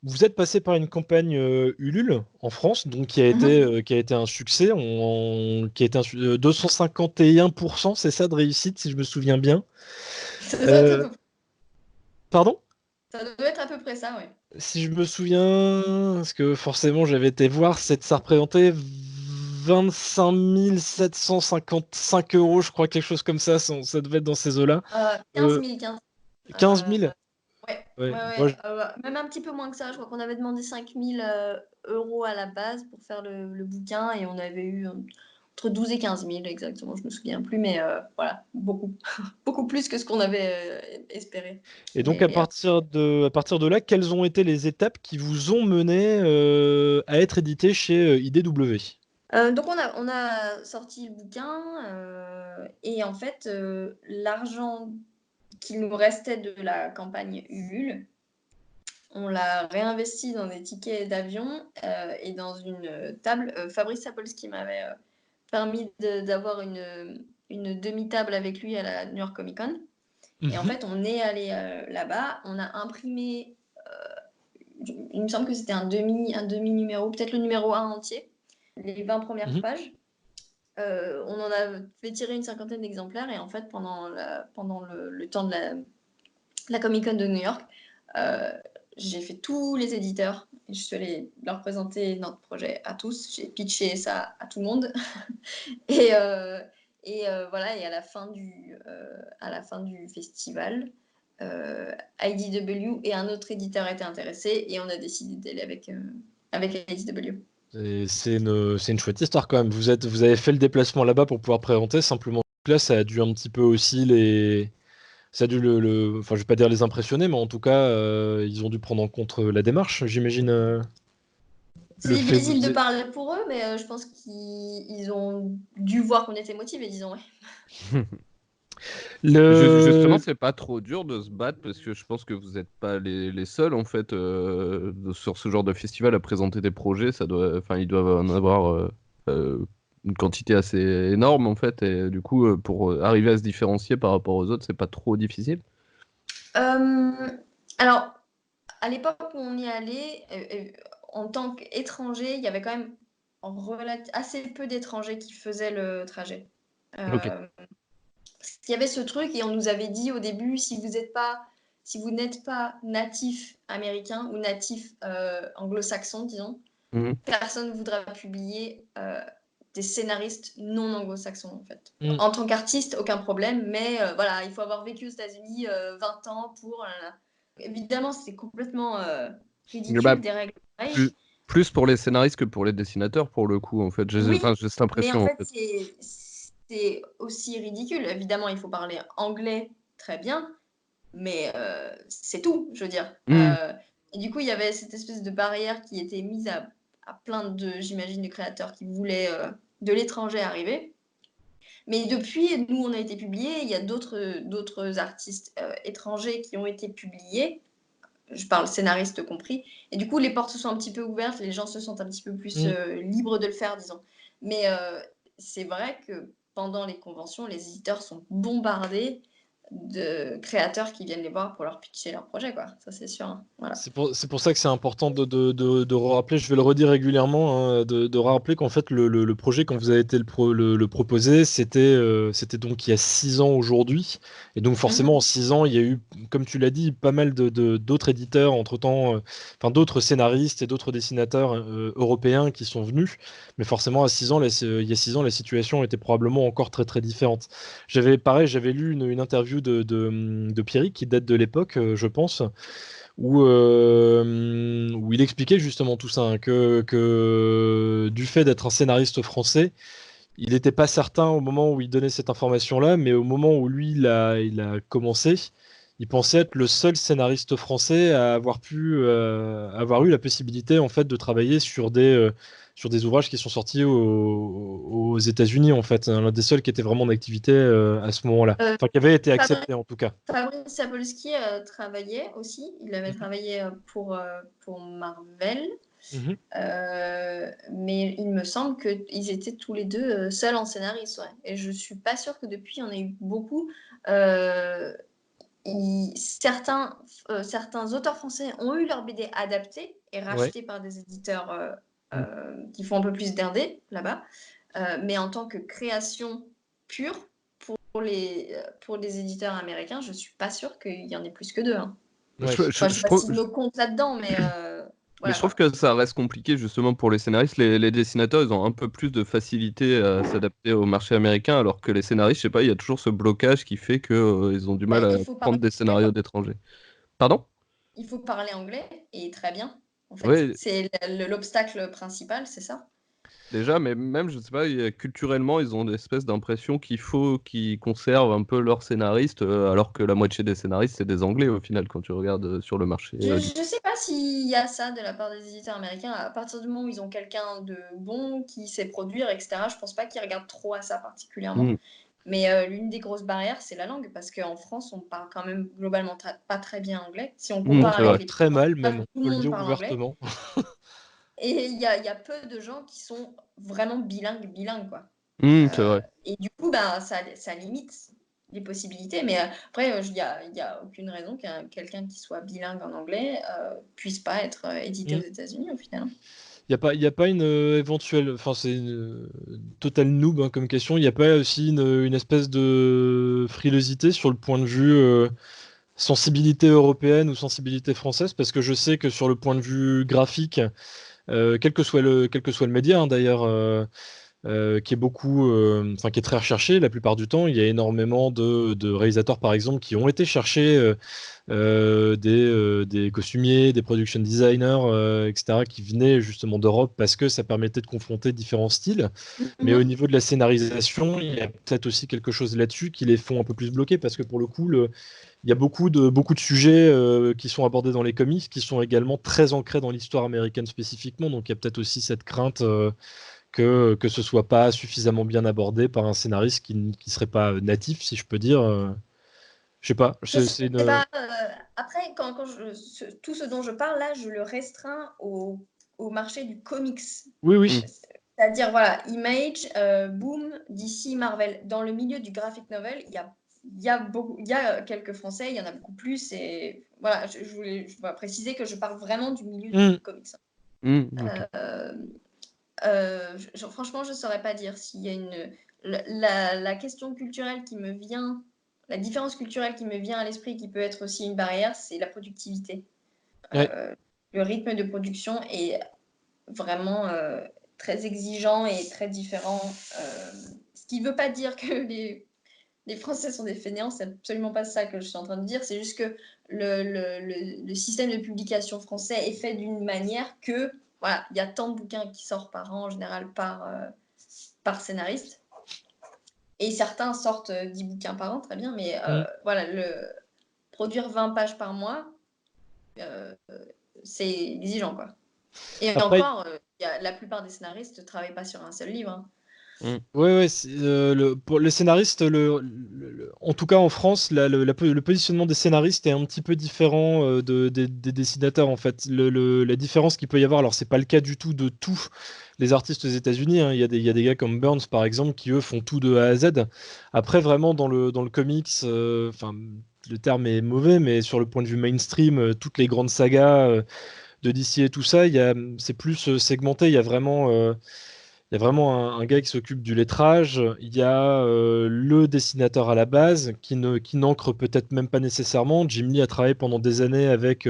vous êtes passé par une campagne Ulule en France, donc qui a été un succès, qui a été 251%, c'est ça de réussite, si je me souviens bien. Ça doit être à peu Pardon? Ça doit être à peu près ça, oui. Si je me souviens, parce que forcément j'avais été voir, ça représentait 25 755 euros, je crois, quelque chose comme ça, ça devait être dans ces eaux-là. 15 000, 15 15 000? Ouais, Ouais. ouais. Même un petit peu moins que ça. Je crois qu'on avait demandé 5 000 euros à la base pour faire le bouquin et on avait eu entre 12 et 15 000 exactement. Je me souviens plus, mais voilà, beaucoup, beaucoup plus que ce qu'on avait espéré. Et donc, Mais, à partir de là, quelles ont été les étapes qui vous ont mené à être édité chez IDW? donc, on a sorti le bouquin et en fait, l'argent qu'il nous restait de la campagne Ulule, on l'a réinvesti dans des tickets d'avion et dans une table. Fabrice Sapolsky m'avait permis d'avoir une demi-table avec lui à la New York Comic Con. Et en fait, on est allé là-bas, on a imprimé, il me semble que c'était un demi-numéro, peut-être le numéro 1 entier, les 20 premières pages. On en a fait tirer une 50aine d'exemplaires et en fait, pendant le temps de la Comic Con de New York, j'ai fait tous les éditeurs et je suis allée leur présenter notre projet à tous. J'ai pitché ça à tout le monde. et voilà, et à la fin du festival, IDW et un autre éditeur étaient intéressés et on a décidé d'aller avec IDW. C'est une chouette histoire quand même. Vous avez fait le déplacement là-bas pour pouvoir présenter. Simplement, là, ça a dû un petit peu aussi ça a dû enfin, je vais pas dire les impressionner, mais en tout cas, ils ont dû prendre en compte la démarche, j'imagine. C'est difficile de parler pour eux, mais je pense qu'ils ont dû voir qu'on était motivés, disons. Ouais. Justement, c'est pas trop dur de se battre parce que je pense que vous n'êtes pas les seuls en fait sur ce genre de festival à présenter des projets. Ils doivent en avoir une quantité assez énorme en fait, et du coup, pour arriver à se différencier par rapport aux autres, c'est pas trop difficile. Alors, à l'époque où on y allait, en tant qu'étranger, il y avait quand même assez peu d'étrangers qui faisaient le trajet. Ok. Il y avait ce truc et on nous avait dit au début, si vous n'êtes pas natif américain ou natif anglo-saxon, disons, personne ne voudra publier des scénaristes non anglo-saxons, en fait. En tant qu'artiste, aucun problème, mais voilà, il faut avoir vécu aux États-Unis 20 ans pour... Évidemment, c'est complètement ridicule, des règles pareilles. Plus pour les scénaristes que pour les dessinateurs, pour le coup, en fait. J'ai Oui, cette mais impression, en en fait, fait. c'est aussi ridicule. Évidemment, il faut parler anglais très bien, mais c'est tout, je veux dire. Hmm. Et du coup, il y avait cette espèce de barrière qui était mise à plein j'imagine, de créateurs qui voulaient de l'étranger arriver. Mais depuis, nous, on a été publiés. Il y a d'autres artistes étrangers qui ont été publiés. Je parle scénariste compris. Et du coup, les portes se sont un petit peu ouvertes. Les gens se sentent un petit peu plus libres de le faire, disons. Mais c'est vrai que pendant les conventions, les éditeurs sont bombardés de créateurs qui viennent les voir pour leur pitcher leur projet, quoi. Ça, c'est sûr, hein. Voilà. C'est pour ça que c'est important de rappeler, je vais le redire régulièrement, hein, de rappeler qu'en fait le projet, quand vous avez été le proposer, c'était donc il y a 6 ans aujourd'hui. Et donc forcément en 6 ans, il y a eu, comme tu l'as dit, pas mal d'autres éditeurs entre-temps, enfin d'autres scénaristes et d'autres dessinateurs européens qui sont venus. Mais forcément à 6 ans, il y a 6 ans, la situation était probablement encore très très différente. J'avais lu une interview de Pierrick qui date de l'époque, je pense, où il expliquait justement tout ça, hein, que du fait d'être un scénariste français, il n'était pas certain au moment où il donnait cette information-là, mais au moment où lui, il a commencé, il pensait être le seul scénariste français à avoir eu la possibilité en fait de travailler sur des ouvrages qui sont sortis aux États-Unis en fait, l'un des seuls qui était vraiment en activité à ce moment-là, Euh, enfin qui avait été Fabrice accepté en tout cas. Fabrice Sapolsky travaillait aussi. Il avait travaillé pour Marvel. Mhm. Mais il me semble qu'ils étaient tous les deux seuls en scénariste. Ouais. Et je suis pas sûre que depuis, il y en ait eu beaucoup. Euh, certains auteurs français ont eu leur BD adaptés et Ouais. rachetés par des éditeurs Mm. qui font un peu plus d'indé là-bas. Mais en tant que création pure, pour les éditeurs américains, je suis pas sûre qu'il y en ait plus que deux, hein. Ouais. Enfin, je sais pas trouve, si me compte là-dedans, mais mais voilà je trouve quoi. que ça reste compliqué justement pour les scénaristes. Les dessinateurs, ils ont un peu plus de facilité à s'adapter au marché américain, alors que les scénaristes, je sais pas, il y a toujours ce blocage qui fait que, ils ont du Bah, mal à prendre des scénarios d'étrangers. Pardon? il faut parler anglais et très bien. En fait, Oui, c'est l'obstacle principal, c'est ça. déjà, mais même, je sais pas, culturellement, ils ont une espèce d'impression qu'il faut qu'ils conservent un peu leurs scénaristes, alors que la moitié des scénaristes, c'est des Anglais au final, quand tu regardes sur le marché. Je ne sais pas s'il y a ça de la part des éditeurs américains. À partir du moment où ils ont quelqu'un de bon qui sait produire, etc., je pense pas qu'ils regardent trop à ça particulièrement. Hmm. Mais l'une des grosses barrières, c'est la langue, parce qu'en France, on parle quand même globalement pas très bien anglais. Si on Hmm, On compare c'est avec vrai. parle les pays très mal même, scandinaves, on tout le peut le monde dire parle anglais. ouvertement. Et il y a peu de gens qui sont vraiment bilingues, quoi. Hmm, c'est vrai. Et du coup, bah, ça limite les possibilités. Mais après, il y a aucune raison quelqu'un qui soit bilingue en anglais puisse pas être édité aux Mm. États-Unis au final. Il y a pas une éventuelle, enfin c'est une totale noob hein, comme question. Il n'y a pas aussi une espèce de frilosité sur le point de vue sensibilité européenne ou sensibilité française, parce que je sais que sur le point de vue graphique, quel que soit le média hein, d'ailleurs. Qui est enfin qui est très recherché la plupart du temps. Il y a énormément de réalisateurs, par exemple, qui ont été chercher des costumiers, des production designers, etc., qui venaient justement d'Europe parce que ça permettait de confronter différents styles. Mais au Mhm. niveau de la scénarisation, il y a peut-être aussi quelque chose là-dessus qui les font un peu plus bloquer parce que pour le coup, il y a beaucoup de sujets qui sont abordés dans les comics qui sont également très ancrés dans l'histoire américaine spécifiquement. Donc il y a peut-être aussi cette crainte que ce soit pas suffisamment bien abordé par un scénariste qui serait pas natif, si je peux dire. Je sais pas. Je sais C'est une. pas. Après, tout ce dont je parle là, je le restreins au marché du comics. Oui, Hmm. oui. C'est-à-dire, voilà, Image, Boom, DC, Marvel. Dans le milieu du graphic novel, il y a quelques Français, il y en a beaucoup plus. Et voilà, je voulais préciser que je parle vraiment du milieu du Hmm. comics. Hmm, ok. Franchement, je ne saurais pas dire s'il y a la question culturelle qui me vient, la différence culturelle qui me vient à l'esprit, qui peut être aussi une barrière, c'est la productivité. Ouais. Le rythme de production est vraiment très exigeant et très différent. Ce qui ne veut pas dire que les Français sont des fainéants, c'est absolument pas ça que je suis en train de dire. C'est juste que le système de publication français est fait d'une manière que voilà, il y a tant de bouquins qui sortent par an, en général, par scénariste. Et certains sortent 10 bouquins par an, très bien, mais voilà, produire 20 pages par mois, c'est exigeant, quoi. Et Après, encore, la plupart des scénaristes ne travaillent pas sur un seul livre. Hein. ouais, pour les scénaristes, en tout cas en France, le positionnement des scénaristes est un petit peu différent des dessinateurs en fait. La différence qu'il peut y avoir, alors c'est pas le cas du tout de tous les artistes aux États-Unis, hein. Il y a des gars comme Burns par exemple qui eux font tout de A à Z. Après, vraiment dans le comics, enfin, le terme est mauvais, mais sur le point de vue mainstream, toutes les grandes sagas de DC et tout ça, c'est plus segmenté. Il y a vraiment un gars qui s'occupe du lettrage. Il y a le dessinateur à la base qui n'encre peut-être même pas nécessairement. Jim Lee a travaillé pendant des années avec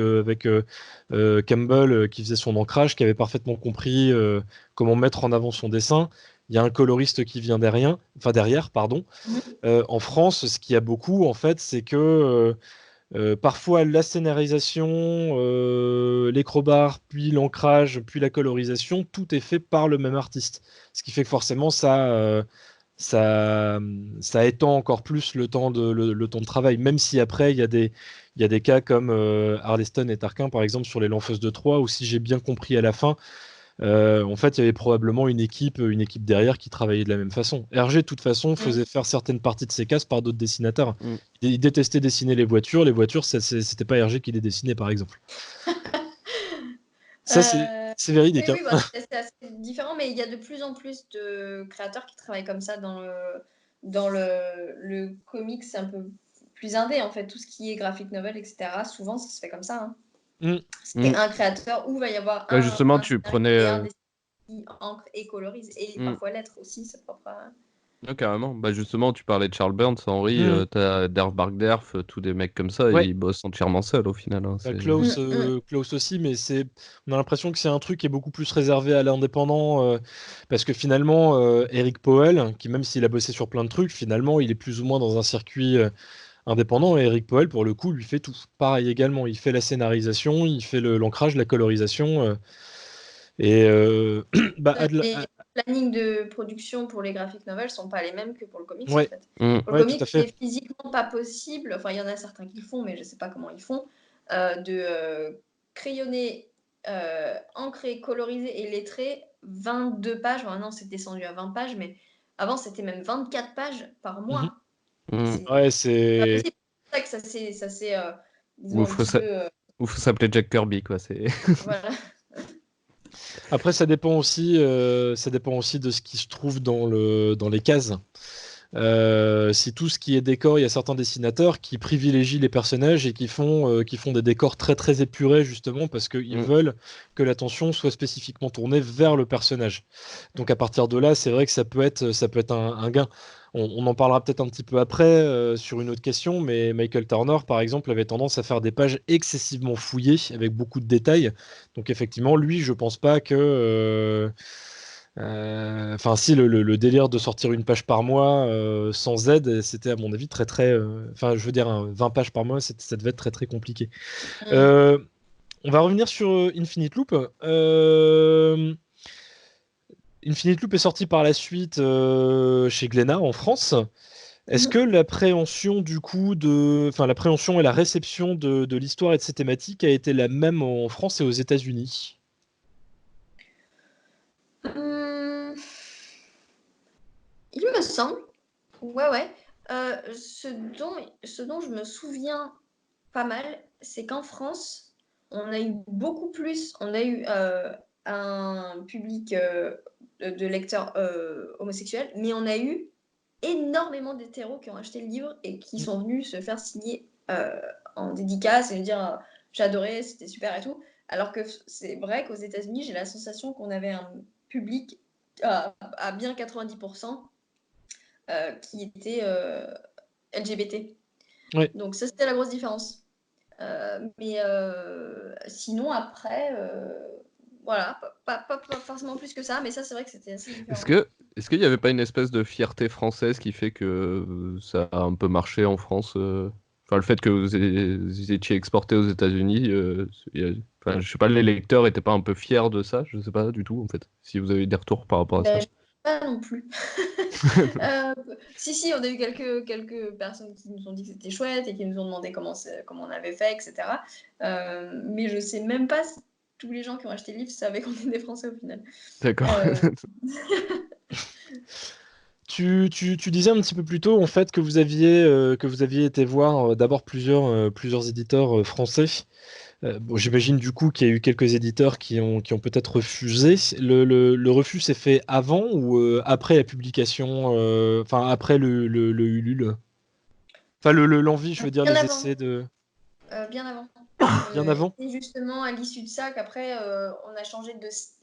Campbell qui faisait son ancrage, qui avait parfaitement compris comment mettre en avant son dessin. Il y a un coloriste qui vient derrière, pardon. En France, ce qu'il y a beaucoup, en fait, c'est que parfois, la scénarisation, les crowbars, puis l'ancrage, puis la colorisation, tout est fait par le même artiste. Ce qui fait que forcément, ça étend encore plus le temps de travail. Même si après, il y a des cas comme Arleston et Tarquin, par exemple, sur les Lanfeuses de Troie, où si j'ai bien compris à la fin, en fait, il y avait probablement une équipe derrière qui travaillait de la même façon. Hergé, de toute façon, faisait faire certaines parties de ses cases par d'autres dessinateurs. Il détestait dessiner les voitures. Les voitures, c'était pas Hergé qui les dessinait, par exemple. Ça, c'est véridique. Oui, Hein. c'est assez différent, mais il y a de plus en plus de créateurs qui travaillent comme ça dans le comics un peu plus indé, en fait. Tout ce qui est graphic novel, etc., souvent, ça se fait comme ça. Hein. C'est un créateur où il va y avoir justement, un tu scénariste prenais. et un dessin qui encre et colorise, et parfois lettre aussi, c'est propre à... Carrément. Bah justement, tu parlais de Charles Burns, Henry, t'as Derf Barkderf, tous des mecs comme ça, Ouais. ils bossent entièrement seuls au final. Hein, Klaus aussi, mais on a l'impression que c'est un truc qui est beaucoup plus réservé à l'indépendant, parce que finalement, Eric Powell, qui même s'il a bossé sur plein de trucs, finalement, il est plus ou moins dans un circuit indépendant, et Eric Powell, pour le coup, lui fait tout. Pareil également, il fait la scénarisation, il fait l'ancrage, la colorisation, et bah, Les plannings de production pour les graphic novels sont pas les mêmes que pour le comics, ouais. en fait. Pour Ouais, le comics, tout à fait. c'est physiquement pas possible, enfin, il y en a certains qui le font, mais je sais pas comment ils font, de crayonner, ancrer, coloriser et lettrer 22 pages. Enfin, non, c'est descendu à 20 pages, mais avant, c'était même 24 pages par mois. Ouais, c'est pas possible. C'est pour ça que ça s'est disons, un petit peu... Ou faut s'appeler Jack Kirby, quoi. Voilà. Après, ça dépend aussi de ce qui se trouve dans les cases. Si tout ce qui est décor, il y a certains dessinateurs qui privilégient les personnages et qui font des décors très très épurés justement parce qu'ils veulent que l'attention soit spécifiquement tournée vers le personnage. Donc à partir de là, c'est vrai que ça peut être un gain. On en parlera peut-être un petit peu après sur une autre question, mais Michael Turner, par exemple, avait tendance à faire des pages excessivement fouillées avec beaucoup de détails. Donc effectivement, lui, je pense pas que enfin, si le délire de sortir une page par mois sans aide, c'était à mon avis très très. Enfin, je veux dire, 20 pages par mois, ça devait être très très compliqué. On va revenir sur Infinite Loop. Infinite Loop est sorti par la suite chez Glénat en France. Est-ce que l'appréhension du coup l'appréhension et la réception de l'histoire et de ces thématiques a été la même en France et aux États-Unis? Il me semble. Ouais. Ce dont je me souviens pas mal, c'est qu'en France, on a eu beaucoup plus, on a eu un public de lecteurs homosexuels, mais on a eu énormément d'hétéros qui ont acheté le livre et qui sont venus se faire signer en dédicace et me dire j'ai adoré, c'était super et tout. Alors que c'est vrai qu'aux États-Unis, j'ai la sensation qu'on avait un public à bien 90% qui était LGBT. Ouais. Donc ça, c'était la grosse différence. Mais sinon, après, voilà, pas forcément plus que ça, mais ça, c'est vrai que c'était assez différent. Est-ce qu'il n'y avait pas une espèce de fierté française qui fait que ça a un peu marché en France Enfin, le fait que vous étiez exporté aux États-Unis, enfin, je sais pas, les lecteurs étaient pas un peu fiers de ça? Je sais pas du tout, en fait, si vous avez des retours par rapport à ça. Ben, je sais pas non plus. Si, on a eu quelques personnes qui nous ont dit que c'était chouette et qui nous ont demandé comment on avait fait, etc. Mais je sais même pas si tous les gens qui ont acheté le livre savaient qu'on était des Français au final. D'accord. Tu disais un petit peu plus tôt en fait que vous aviez été voir d'abord plusieurs éditeurs français. Bon, j'imagine du coup qu'il y a eu quelques éditeurs qui ont peut-être refusé. Le refus s'est fait avant ou après la publication, enfin après le Ulule? Enfin l'envie, je veux dire, Bien les avant. essais de... Bien avant. Bien avant? Et justement, à l'issue de ça, qu'après,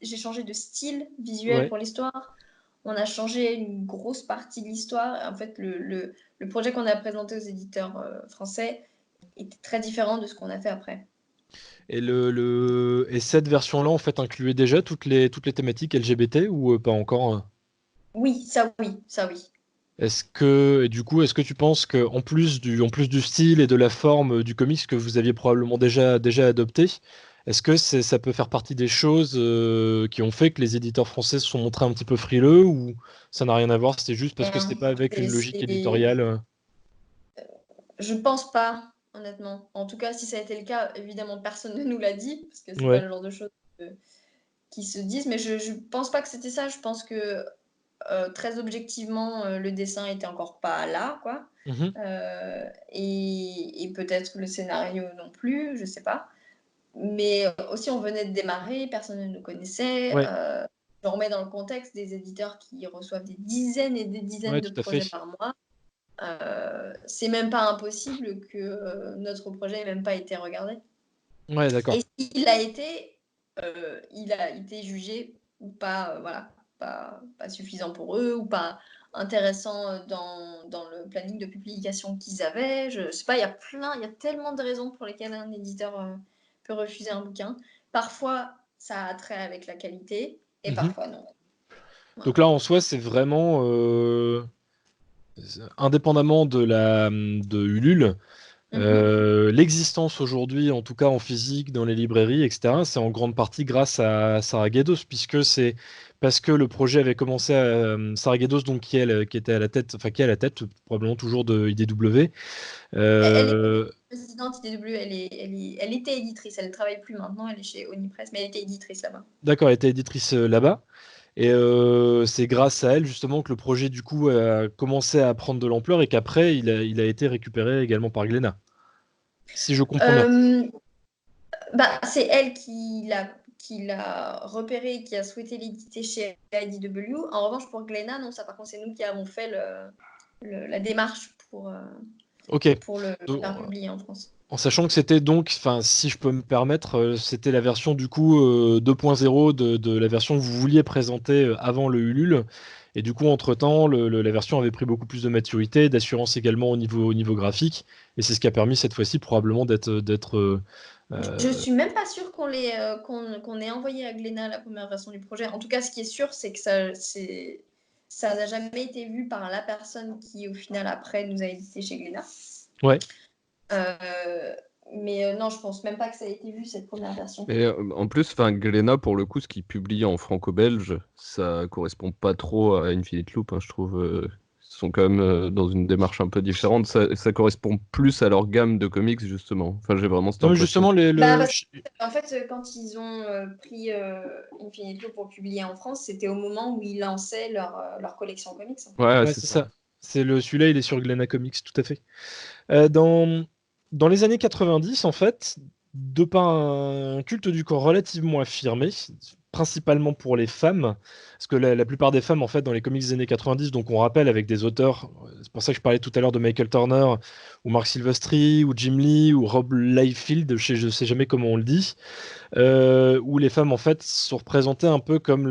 j'ai changé de style visuel Ouais. pour l'histoire. On a changé une grosse partie de l'histoire. En fait, le projet qu'on a présenté aux éditeurs français était très différent de ce qu'on a fait après. Et et cette version-là, en fait, incluait déjà toutes les thématiques LGBT ou pas encore? Oui, ça oui. Et du coup, est-ce que tu penses que en plus du style et de la forme du comics que vous aviez probablement déjà adopté, est-ce que ça peut faire partie des choses qui ont fait que les éditeurs français se sont montrés un petit peu frileux ou ça n'a rien à voir, c'était juste parce que c'était pas avec une logique éditoriale? Je pense pas, honnêtement. En tout cas, si ça a été le cas, évidemment, personne ne nous l'a dit, parce que c'est pas Ouais. le genre de choses qui se disent. Mais je pense pas que c'était ça. Je pense que très objectivement, le dessin était encore pas là, quoi. Mhm. Et peut-être le scénario non plus, je sais pas. Mais aussi, on venait de démarrer, personne ne nous connaissait. Ouais. Je remets dans le contexte des éditeurs qui reçoivent des dizaines et des dizaines Ouais, de tout à projets fait. par mois. C'est même pas impossible que notre projet ait même pas été regardé. Ouais, d'accord. Et s'il a été, il a été jugé ou pas, voilà, pas suffisant pour eux ou pas intéressant dans le planning de publication qu'ils avaient. Je sais pas, il y a tellement de raisons pour lesquelles un éditeur peut refuser un bouquin. Parfois, ça a trait avec la qualité et Mhm. parfois non. Voilà. Donc là, en soi, c'est vraiment indépendamment de Ulule. L'existence aujourd'hui, en tout cas en physique, dans les librairies, etc., c'est en grande partie grâce à Saragados, puisque c'est parce que le projet avait commencé à Saragados, donc qui était à la tête, enfin qui est à la tête probablement toujours de IDW. Elle est Euh, présidente IDW, elle était éditrice, elle ne travaille plus maintenant, elle est chez Onipress, mais elle était éditrice là-bas. d'accord, elle était éditrice là-bas. Et c'est grâce à elle justement que le projet du coup a commencé à prendre de l'ampleur et qu'après il a été récupéré également par Glénat. Si je comprends bien. C'est elle qui l'a repéré, qui a souhaité l'éditer chez IDW. En revanche, pour Glénat, non, ça par contre, c'est nous qui avons fait la démarche pour Ok. le Donc, faire publier en France. en sachant que c'était donc, enfin, si je peux me permettre, c'était la version du coup 2.0 de la version que vous vouliez présenter avant le Ulule. Et du coup, entre-temps, la version avait pris beaucoup plus de maturité, d'assurance également au niveau graphique. Et c'est ce qui a permis cette fois-ci probablement d'être. Je suis même pas sûre qu'on ait envoyé à Glénat la première version du projet. En tout cas, ce qui est sûr, c'est que ça n'a jamais été vu par la personne qui, au final, après, nous a édité chez Glénat. Ouais. Mais non, je pense même pas que ça a été vu, cette première version. Et en plus, enfin, Glénat, pour le coup, ce qu'il publie en franco-belge, ça correspond pas trop à Infinite Loop, hein, je trouve. Ils sont quand même dans une démarche un peu différente. Ça correspond plus à leur gamme de comics, justement. Enfin, j'ai vraiment cette Non, mais impression. justement, En fait, quand ils ont pris Infinite Loop pour publier en France, c'était au moment où ils lançaient leur collection comics. Ouais, ouais, c'est c'est ça. ça. Celui-là, il est sur Glénat Comics, tout à fait. Dans les années 90, en fait, de par un culte du corps relativement affirmé, principalement pour les femmes, parce que la plupart des femmes, en fait, dans les comics des années 90, donc on rappelle avec des auteurs, c'est pour ça que je parlais tout à l'heure de Michael Turner, ou Mark Silvestri, ou Jim Lee, ou Rob Liefeld, je sais jamais comment on le dit, où les femmes, en fait, sont représentées un peu comme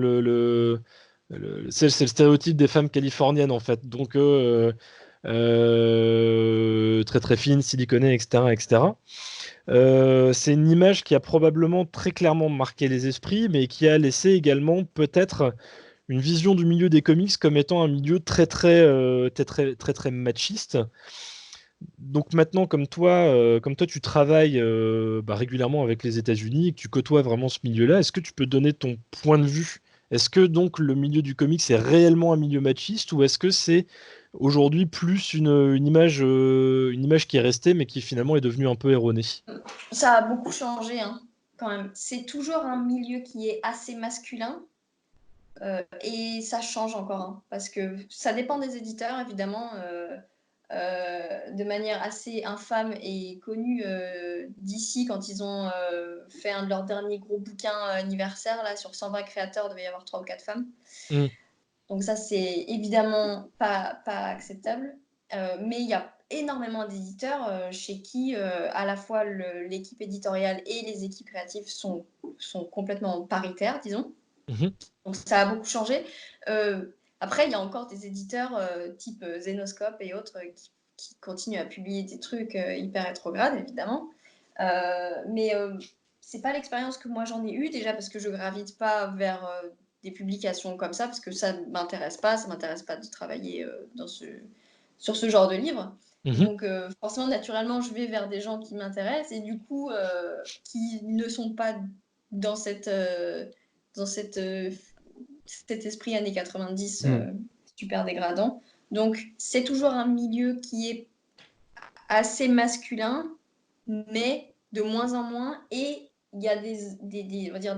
c'est le stéréotype des femmes californiennes, en fait. Donc, très très fine, siliconée, etc. etc. C'est une image qui a probablement très clairement marqué les esprits, mais qui a laissé également peut-être une vision du milieu des comics comme étant un milieu très très machiste. Donc maintenant, comme toi, tu travailles régulièrement avec les États-Unis, et que tu côtoies vraiment ce milieu-là, est-ce que tu peux donner ton point de vue? Est-ce que donc le milieu du comics est réellement un milieu machiste ou est-ce que c'est aujourd'hui plus une image qui est restée mais qui finalement est devenue un peu erronée? Ça a beaucoup changé, hein, quand même. C'est toujours un milieu qui est assez masculin. Et ça change encore, hein, parce que ça dépend des éditeurs, évidemment. De manière assez infâme et connue d'ici, quand ils ont fait un de leurs derniers gros bouquins anniversaire, là, sur 120 créateurs, il devait y avoir 3 ou 4 femmes. Mm. Donc ça, c'est évidemment pas acceptable. Mais il y a énormément d'éditeurs chez qui à la fois l'équipe éditoriale et les équipes créatives sont complètement paritaires, disons. Mhm. Donc ça a beaucoup changé. Après, il y a encore des éditeurs type Zenoscope et autres qui continuent à publier des trucs hyper rétrogrades, évidemment. Mais c'est pas l'expérience que moi j'en ai eue, déjà parce que je gravite pas vers des publications comme ça, parce que ça m'intéresse pas, de travailler sur ce genre de livre. Mhm. Donc forcément, naturellement, je vais vers des gens qui m'intéressent et du coup, qui ne sont pas dans cet esprit années 90 super dégradant. Donc c'est toujours un milieu qui est assez masculin, mais de moins en moins, et il y a on va dire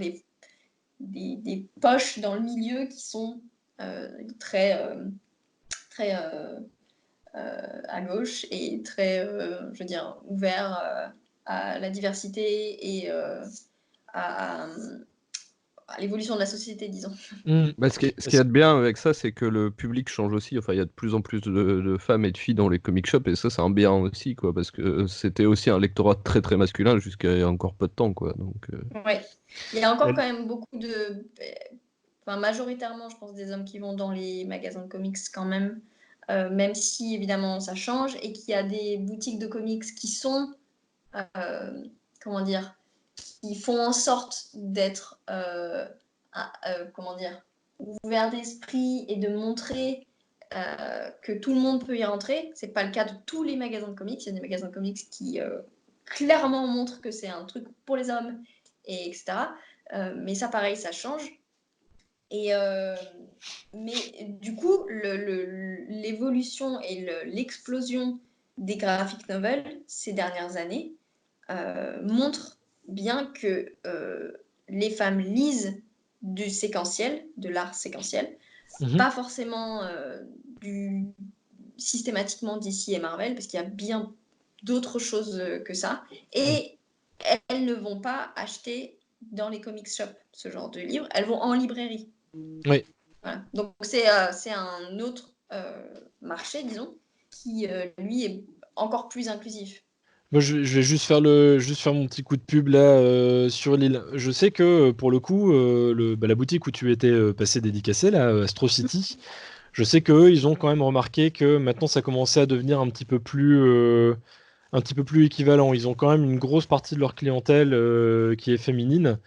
des poches dans le milieu qui sont très à gauche et très, je veux dire, ouverts à la diversité et à l'évolution de la société, disons. Mm. Bah, ce qu'il y a de bien avec ça, c'est que le public change aussi. Enfin, il y a de plus en plus de femmes et de filles dans les comic shops, et ça, c'est un bien aussi, quoi, parce que c'était aussi un lectorat très très masculin jusqu'à il y a encore peu de temps, quoi. Donc, Ouais. Il y a encore Elle- quand même beaucoup enfin, majoritairement, je pense, des hommes qui vont dans les magasins de comics quand même, même si évidemment ça change et qu'il y a des boutiques de comics qui sont, comment dire, qui font en sorte d'être, comment dire, ouverts d'esprit et de montrer que tout le monde peut y rentrer. C'est pas le cas de tous les magasins de comics. Il y a des magasins de comics qui clairement montrent que c'est un truc pour les hommes, et etc. Mais ça, pareil, ça change. Et mais du coup, l'évolution et l'explosion des graphic novels ces dernières années montrent bien que les femmes lisent du séquentiel, de l'art séquentiel, Mhm. pas forcément systématiquement DC et Marvel, parce qu'il y a bien d'autres choses que ça. Et elles ne vont pas acheter dans les comic shops ce genre de livres, elles vont en librairie. Oui. Voilà. Donc c'est un autre marché, disons, qui lui est encore plus inclusif. Moi, je vais juste faire mon petit coup de pub là sur l'île. Je sais que pour le coup, la boutique où tu étais passé dédicacé, là, Astro City, je sais qu'eux, ils ont quand même remarqué que maintenant ça commençait à devenir un petit peu plus équivalent. Ils ont quand même une grosse partie de leur clientèle qui est féminine.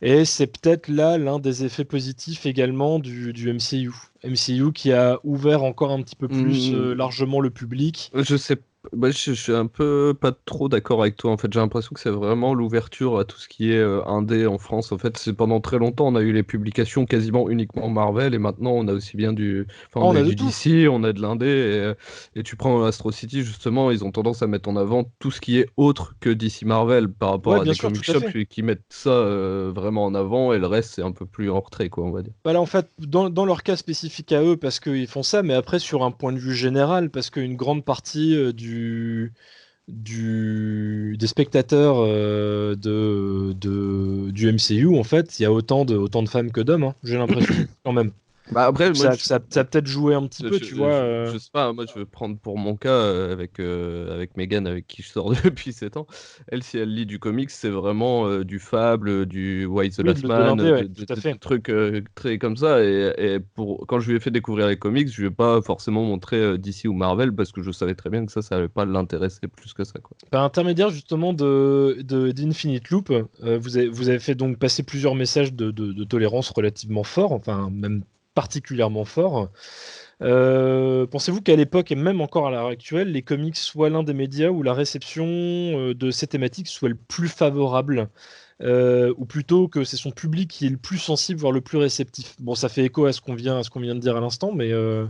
Et c'est peut-être là l'un des effets positifs également du MCU. MCU qui a ouvert encore un petit peu plus largement le public. je sais, bah, je suis un peu pas trop d'accord avec toi. En fait, j'ai l'impression que c'est vraiment l'ouverture à tout ce qui est indé en France. En fait, c'est pendant très longtemps, on a eu les publications quasiment uniquement Marvel, et maintenant on a aussi bien Ah, enfin, on on a a eu de du tout. DC, on a de l'indé, et tu prends Astro City justement, ils ont tendance à mettre en avant tout ce qui est autre que DC Marvel par Ouais, rapport à bien des sûr, comic tout à shops fait. qui mettent ça vraiment en avant, et le reste c'est un peu plus en retrait, quoi, on va dire. Bah là, en fait, dans leur cas spécifique à eux, parce qu'ils font ça, mais après, sur un point de vue général, parce qu'une grande partie des spectateurs du MCU, en fait, il y a autant de femmes que d'hommes, hein, j'ai l'impression, quand même. Bah après, Donc moi, ça a peut-être joué un petit peu, tu vois. je sais pas, moi je vais prendre pour mon cas avec Megan, avec qui je sors depuis 7 ans. Elle, si elle lit du comics, c'est vraiment du Fable, du Why the Oui, Last de Man, l'indé, ouais, tout à de fait. trucs très comme ça. Et quand je lui ai fait découvrir les comics, je lui ai pas forcément montré DC ou Marvel parce que je savais très bien que ça allait pas l'intéresser plus que ça, quoi. Par intermédiaire justement d'Infinite Loop, vous avez fait donc passer plusieurs messages de tolérance relativement forts, enfin même particulièrement forts. Pensez-vous qu'à l'époque et même encore à l'heure actuelle, les comics soient l'un des médias où la réception de ces thématiques soit le plus favorable, ou plutôt que c'est son public qui est le plus sensible, voire le plus réceptif? Bon, ça fait écho à ce qu'on vient de dire à l'instant, mais Euh,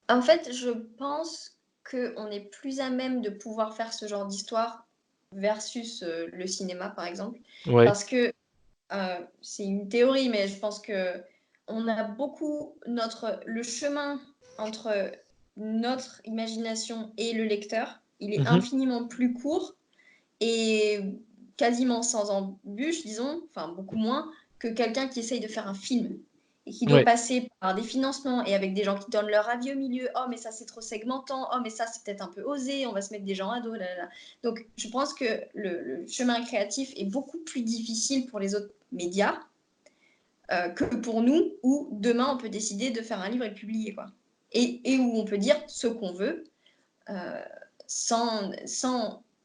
En fait, je pense qu'on est plus à même de pouvoir faire ce genre d'histoire versus le cinéma, par exemple. ouais. Parce que c'est une théorie, mais je pense que on a beaucoup le chemin entre notre imagination et le lecteur, il est Mhm. infiniment plus court et quasiment sans embûche, disons, enfin beaucoup moins que quelqu'un qui essaye de faire un film et qui doit Ouais. passer par des financements et avec des gens qui donnent leur avis au milieu. Oh, mais ça, c'est trop segmentant. Oh, mais ça, c'est peut-être un peu osé. On va se mettre des gens à dos. Là, là, là. Donc, je pense que le chemin créatif est beaucoup plus difficile pour les autres médias que pour nous, où demain, on peut décider de faire un livre et le publier, quoi. Et où on peut dire ce qu'on veut euh, sans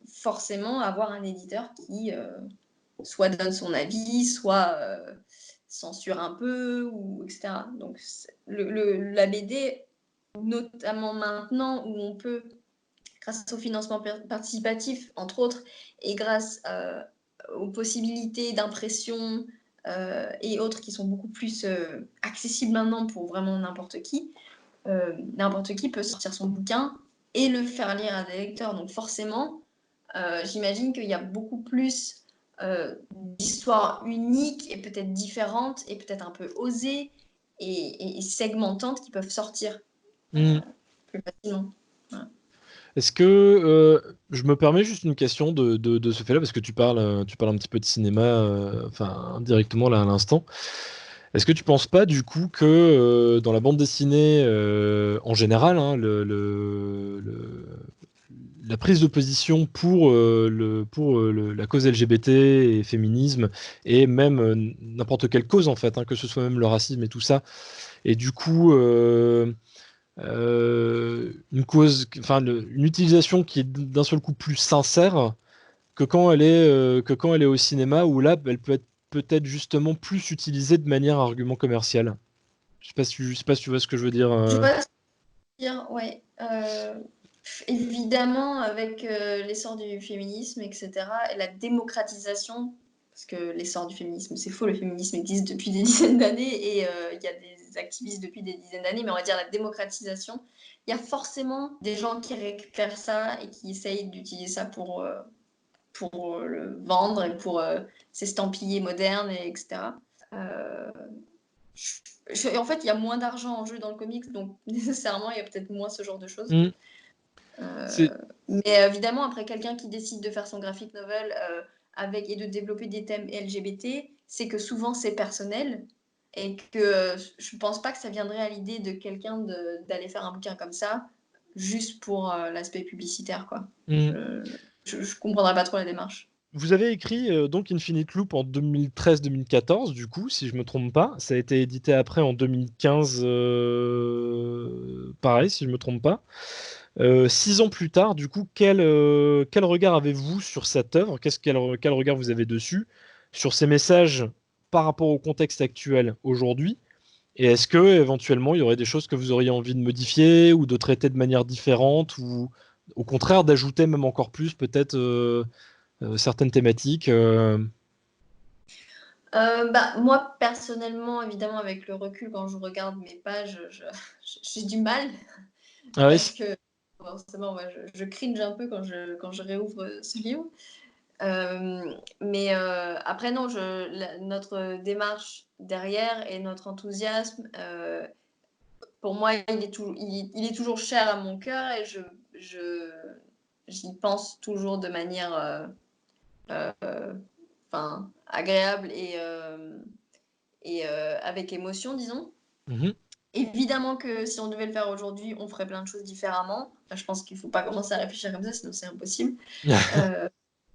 forcément avoir un éditeur qui soit donne son avis, soit censure un peu, ou etc. Donc la BD, notamment maintenant où on peut, grâce au financement participatif, entre autres, et grâce aux possibilités d'impression et autres qui sont beaucoup plus accessibles maintenant pour vraiment n'importe qui peut sortir son bouquin et le faire lire à des lecteurs. Donc forcément, j'imagine qu'il y a beaucoup plus d'histoires uniques et peut-être différentes et peut-être un peu osées et segmentantes qui peuvent sortir Mhm. plus facilement. Voilà. Est-ce que je me permets juste une question de ce fait-là, parce que tu parles un petit peu de cinéma, enfin directement là à l'instant. Est-ce que tu penses pas du coup que dans la bande dessinée en général, hein, la prise de position pour la cause LGBT et féminisme, et même n'importe quelle cause en fait, hein, que ce soit même le racisme et tout ça, et du coup une cause, enfin une utilisation qui est d'un seul coup plus sincère que quand elle est au cinéma, où là elle peut être peut-être justement plus utilisée de manière argument commercial. Je sais pas si tu vois ce que je veux dire. Je vois ce que tu veux dire, ouais. Évidemment, avec l'essor du féminisme, etc., et la démocratisation, parce que l'essor du féminisme, c'est faux, le féminisme existe depuis des dizaines d'années et il y a des activistes depuis des dizaines d'années, mais on va dire la démocratisation, il y a forcément des gens qui récupèrent ça et qui essayent d'utiliser ça pour le vendre et pour s'estampiller moderne, et etc. Euh, en fait, il y a moins d'argent en jeu dans le comics, donc nécessairement, il y a peut-être moins ce genre de choses. Hmm. C'est Mais évidemment, après quelqu'un qui décide de faire son graphic novel et de développer des thèmes LGBT, c'est que souvent c'est personnel et que je pense pas que ça viendrait à l'idée de quelqu'un d'aller faire un bouquin comme ça juste pour l'aspect publicitaire, quoi. hmm. Je comprendrais pas trop la démarche. Vous avez écrit donc Infinite Loop en 2013-2014, du coup, si je me trompe pas. Ça a été édité après en 2015, pareil, si je me trompe pas. 6 ans plus tard, du coup, quel regard avez-vous sur cette œuvre? Quel regard vous avez dessus? Sur ces messages par rapport au contexte actuel aujourd'hui? Et est-ce que éventuellement il y aurait des choses que vous auriez envie de modifier ou de traiter de manière différente, ou au contraire d'ajouter même encore plus peut-être certaines thématiques Moi, personnellement, évidemment, avec le recul, quand je regarde mes pages, j'ai du mal Ah oui. parce que forcément, moi, je cringe un peu quand je réouvre ce livre. Mais après, non, notre démarche derrière et notre enthousiasme, pour moi, il est toujours cher à mon cœur et j'y pense toujours de manière agréable et avec émotion, disons. Mhm. Évidemment que si on devait le faire aujourd'hui, on ferait plein de choses différemment. Je pense qu'il ne faut pas commencer à réfléchir comme ça, sinon c'est impossible. Euh,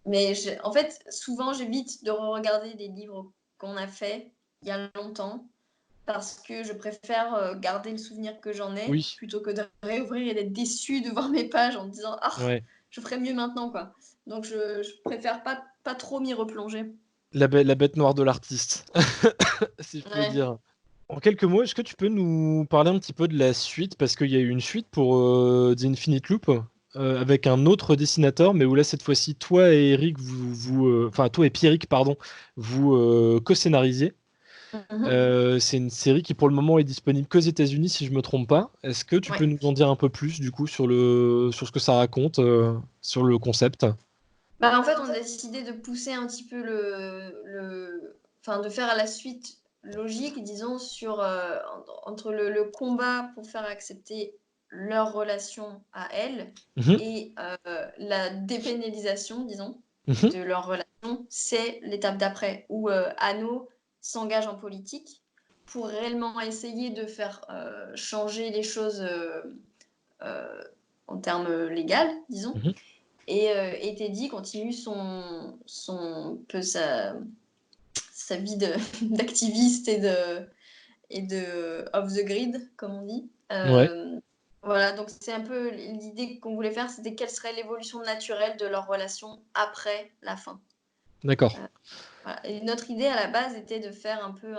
Mais en fait, souvent, j'évite de regarder des livres qu'on a faits il y a longtemps parce que je préfère garder le souvenir que j'en ai Oui, plutôt que de réouvrir et d'être déçue de voir mes pages en me disant ah, ouais. je ferais mieux maintenant, quoi. Donc, je préfère pas trop m'y replonger. La bête noire de l'artiste, si je peux Ouais. dire. En quelques mots, est-ce que tu peux nous parler un petit peu de la suite? Parce qu'il y a eu une suite pour The Infinite Loop avec un autre dessinateur, mais où là, cette fois-ci, toi et Eric, enfin, toi et Pierrick, pardon, vous co-scénarisiez. Mhm. C'est une série qui, pour le moment, est disponible qu'aux États-Unis, si je me trompe pas. Est-ce que tu peux Ouais. nous en dire un peu plus, du coup, sur ce que ça raconte, sur le concept? Bah, en fait, on a décidé de pousser un petit peu enfin, de faire à la suite logique, disons, entre le combat pour faire accepter leur relation à elles Mhm, et la dépénalisation, disons, mhm, de leur relation. C'est l'étape d'après où Anno s'engage en politique pour réellement essayer de faire changer les choses euh, en termes légaux, disons. mhm. Et Teddy continue peu sa vie d'activiste et de off the grid, comme on dit. Ouais, Voilà, donc c'est un peu l'idée qu'on voulait faire, c'était quelle serait l'évolution naturelle de leur relation après la fin. d'accord. Voilà. Et notre idée à la base était de faire un peu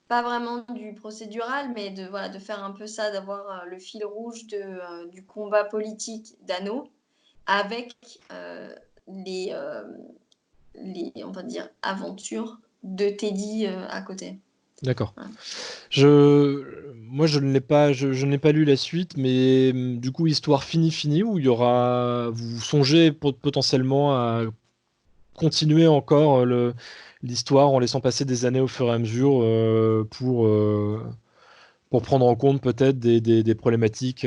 pas vraiment du procédural, mais voilà, de faire un peu ça, d'avoir le fil rouge du combat politique d'Anno avec les, euh, on va dire, aventures de Teddy à côté. D'accord. Voilà. Moi, je n'ai pas lu la suite, mais du coup, histoire finie, où il y aura, vous songez potentiellement à continuer encore l'histoire en laissant passer des années au fur et à mesure pour prendre en compte peut-être des problématiques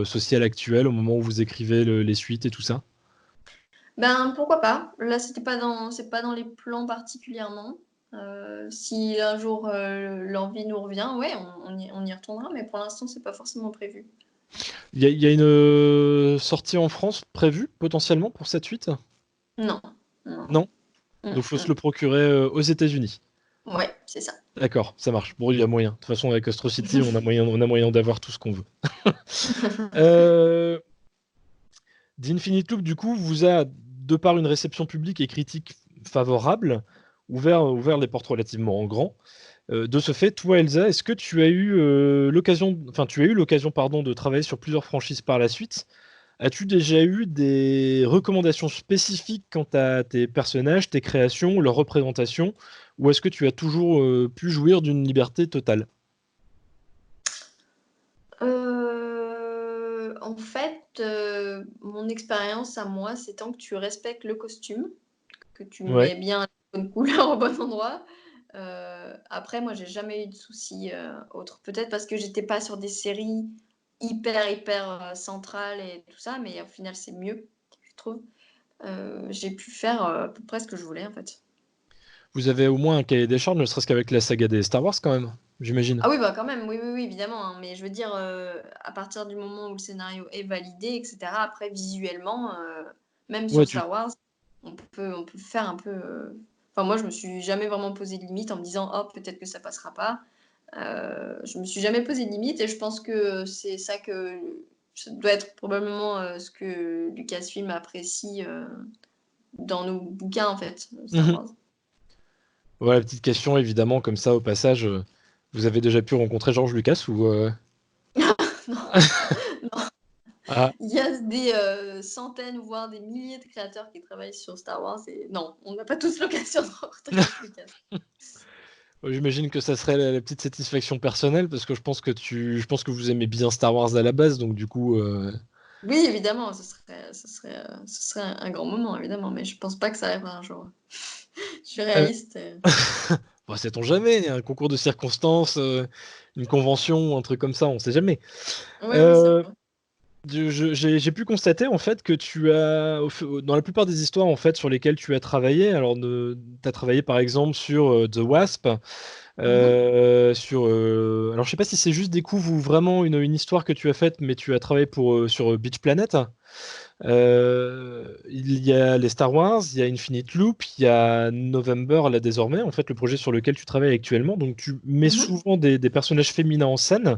sociales actuelles au moment où vous écrivez les suites et tout ça. Ben pourquoi pas? Là, c'est pas dans les plans particulièrement. Si un jour l'envie nous revient, ouais, on y retournera, mais pour l'instant, c'est pas forcément prévu. Il y a une sortie en France prévue potentiellement pour cette suite? Non, non. Non? Mm, Donc, il faut se mm. le procurer aux États-Unis. Ouais, c'est ça. D'accord, ça marche. Bon, il y a moyen. De toute façon, avec Astro City, on a moyen d'avoir tout ce qu'on veut. Euh, The Infinite Loop, du coup, vous a, de par une réception publique et critique favorable, ouvert les portes relativement en grand. De ce fait, toi, Elsa, est-ce que tu as eu l'occasion, pardon, de travailler sur plusieurs franchises par la suite? As-tu déjà eu des recommandations spécifiques quant à tes personnages, tes créations, leur représentation, ou est-ce que tu as toujours pu jouir d'une liberté totale? En fait, mon expérience à moi, c'est tant que tu respectes le costume, que tu Ouais, mets bien la bonne couleur au bon endroit. Après, moi, j'ai jamais eu de soucis autres. Peut-être parce que j'étais pas sur des séries hyper centrales et tout ça, mais au final, c'est mieux, je trouve. J'ai pu faire à peu près ce que je voulais, en fait. vous avez au moins un cahier des charges, ne serait-ce qu'avec la saga des Star Wars quand même, j'imagine. Ah oui, bah quand même, oui, évidemment, hein, mais je veux dire, à partir du moment où le scénario est validé, etc., après, visuellement, même Ouais, sur Star Wars, on peut faire un peu. Enfin, moi, je me suis jamais vraiment posé de limite en me disant, oh, peut-être que ça passera pas. Je me suis jamais posé de limite et je pense que c'est ça que ça doit être probablement ce que Lucasfilm apprécie dans nos bouquins, en fait, Star Mhm. Wars. Voilà, petite question évidemment, comme ça au passage, vous avez déjà pu rencontrer George Lucas ou Non. Ah, Il y a des centaines, voire des milliers de créateurs qui travaillent sur Star Wars et non, on n'a pas tous l'occasion de rencontrer George Lucas. j'imagine que ça serait la petite satisfaction personnelle parce que je pense que vous aimez bien Star Wars à la base, donc du coup, Oui, évidemment, ce serait un grand moment, évidemment, mais je pense pas que ça arrivera un jour. Je suis euh, réaliste. bon, sait-on jamais, un concours de circonstances, une convention, un truc comme ça, on sait jamais. Oui, oui, c'est Euh, vrai. j'ai pu constater en fait que tu as, dans la plupart des histoires en fait sur lesquelles tu as travaillé, alors tu as travaillé par exemple sur The Wasp, Mhm, alors je sais pas si c'est juste des coups ou vraiment une histoire que tu as faite, mais tu as travaillé sur Beach Planet. Il y a les Star Wars, il y a Infinite Loop, il y a November là désormais, en fait le projet sur lequel tu travailles actuellement. Donc tu mets mhm. souvent des personnages féminins en scène.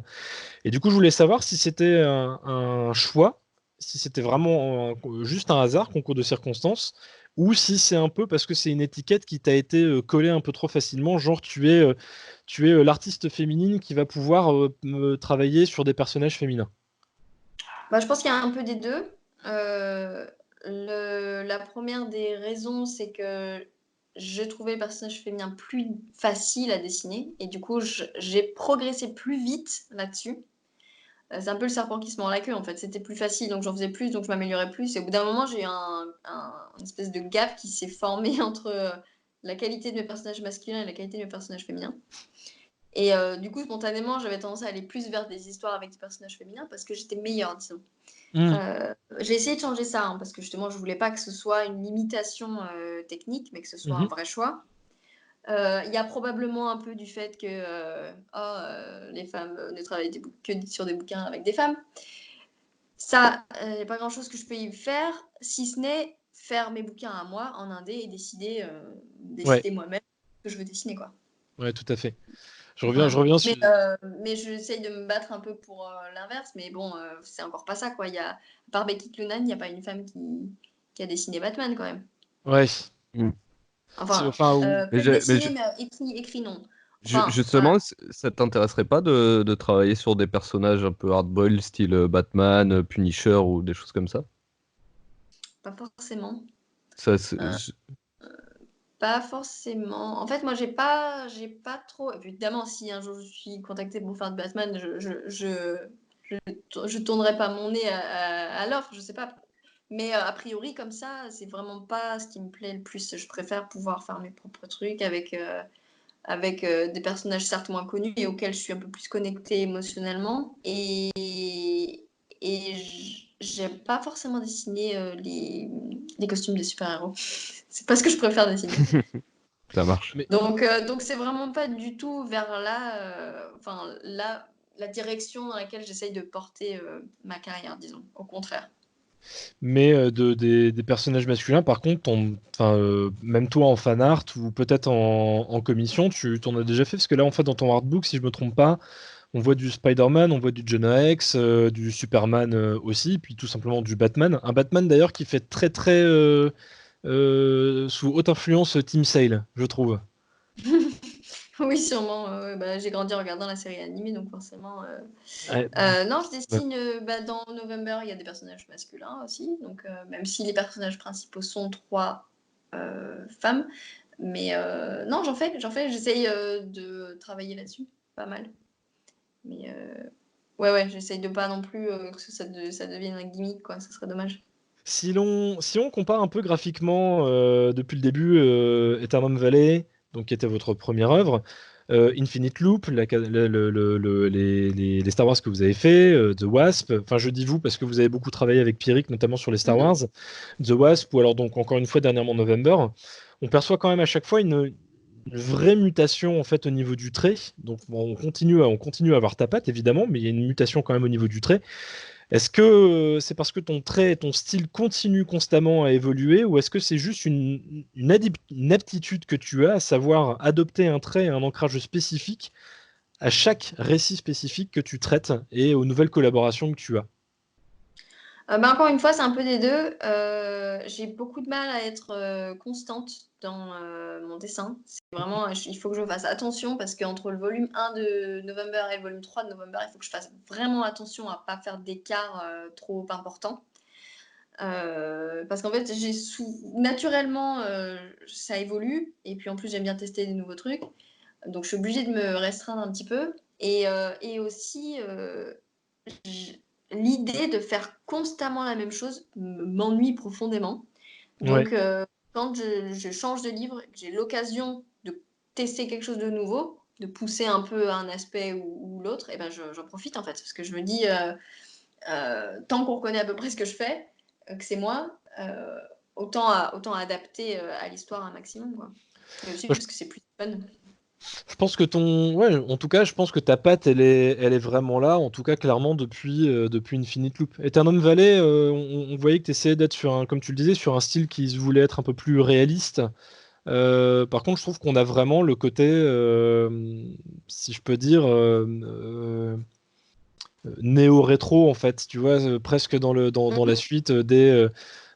Et du coup je voulais savoir si c'était un choix, si c'était vraiment juste un hasard, concours de circonstances, ou si c'est un peu parce que c'est une étiquette qui t'a été collée un peu trop facilement, genre tu es l'artiste féminine qui va pouvoir travailler sur des personnages féminins. Bah, je pense qu'il y a un peu des deux. La première des raisons, c'est que je trouvais le personnage féminin plus facile à dessiner et du coup, j'ai progressé plus vite là-dessus. C'est un peu le serpent qui se mord la queue en fait. C'était plus facile, donc j'en faisais plus, donc je m'améliorais plus. Et au bout d'un moment, j'ai eu une espèce de gap qui s'est formé entre la qualité de mes personnages masculins et la qualité de mes personnages féminins. Et du coup, spontanément, j'avais tendance à aller plus vers des histoires avec des personnages féminins parce que j'étais meilleure, disons. J'ai essayé de changer ça, parce que justement, je voulais pas que ce soit une limitation technique, mais que ce soit un vrai choix. Il y a probablement un peu du fait que les femmes ne travaillent que sur des bouquins avec des femmes. Ça, il n'y a pas grand-chose que je peux y faire, si ce n'est faire mes bouquins à moi en indé et décider moi-même ce que je veux dessiner, quoi. Ouais, tout à fait. Je Voilà. reviens sur... Mais j'essaye de me battre un peu pour l'inverse, mais bon, c'est encore pas ça, quoi. À part Becky Cloonan, il n'y a pas une femme qui a dessiné Batman, quand même. Ouais. Enfin, Mais peut-être dessiné, mais écrit non. Enfin, justement, voilà. ça t'intéresserait pas de travailler sur des personnages un peu hardboiled, style Batman, Punisher ou des choses comme ça? Pas forcément. Ça, Pas forcément. En fait, moi, j'ai pas trop. Évidemment, si un jour je suis contactée pour faire de Batman, je tournerai pas mon nez à l'offre, je sais pas. Mais a priori, comme ça, c'est vraiment pas ce qui me plaît le plus. Je préfère pouvoir faire mes propres trucs avec des personnages certes moins connus et auxquels je suis un peu plus connectée émotionnellement. Et j'aime pas forcément dessiner les costumes des super-héros. C'est pas ce que je préfère dessiner. ça marche. Donc c'est vraiment pas du tout vers la direction dans laquelle j'essaye de porter ma carrière, disons. Au contraire. Mais des personnages masculins, par contre, même toi en fan art ou peut-être en commission, tu t'en as déjà fait? Parce que là, en fait, dans ton artbook, si je me trompe pas, on voit du Spider-Man, on voit du Jonah Hex, du Superman aussi, puis tout simplement du Batman. Un Batman d'ailleurs qui fait très très sous haute influence Team Sale, je trouve. Oui, sûrement. J'ai grandi en regardant la série animée, donc forcément. Ouais. Non, je dessine dans November, il y a des personnages masculins aussi, donc même si les personnages principaux sont 3 femmes. Mais non, j'en fais, j'essaye de travailler là-dessus, pas mal. Mais ouais, j'essaye de pas non plus que ça devienne un gimmick, quoi, ça serait dommage. Si on compare un peu graphiquement depuis le début, Eternum Valley, donc qui était votre première œuvre, Infinite Loop, les Star Wars que vous avez fait, The Wasp, enfin je dis vous parce que vous avez beaucoup travaillé avec Pierrick, notamment sur les Star Wars, The Wasp, ou alors donc encore une fois dernièrement November, on perçoit quand même à chaque fois une vraie mutation en fait au niveau du trait. Donc bon, on continue à avoir ta patte évidemment, mais il y a une mutation quand même au niveau du trait. Est-ce que c'est parce que ton trait et ton style continuent constamment à évoluer ou est-ce que c'est juste une aptitude que tu as à savoir adopter un trait et un ancrage spécifique à chaque récit spécifique que tu traites et aux nouvelles collaborations que tu as? Encore une fois, c'est un peu des deux. J'ai beaucoup de mal à être constante dans mon dessin. C'est vraiment, il faut que je fasse attention parce qu'entre le volume 1 de November et le volume 3 de November, il faut que je fasse vraiment attention à pas faire d'écart trop important. Parce qu'en fait, naturellement, ça évolue. Et puis en plus, j'aime bien tester des nouveaux trucs. Donc je suis obligée de me restreindre un petit peu. Et aussi, l'idée de faire constamment la même chose m'ennuie profondément. Ouais. Donc, quand je change de livre, que j'ai l'occasion de tester quelque chose de nouveau, de pousser un peu un aspect ou l'autre, et ben j'en profite en fait. Parce que je me dis, tant qu'on reconnaît à peu près ce que je fais, que c'est moi, autant adapter à l'histoire un maximum, quoi. Et aussi Moi, parce que c'est plus fun. je pense que ouais, en tout cas, je pense que ta patte, elle est vraiment là, en tout cas, clairement, depuis Infinite Loop. Eternum Valley, on voyait que tu essayais d'être sur comme tu le disais, sur un style qui se voulait être un peu plus réaliste. Par contre, je trouve qu'on a vraiment le côté, si je peux dire, néo-rétro, en fait, tu vois, presque dans la suite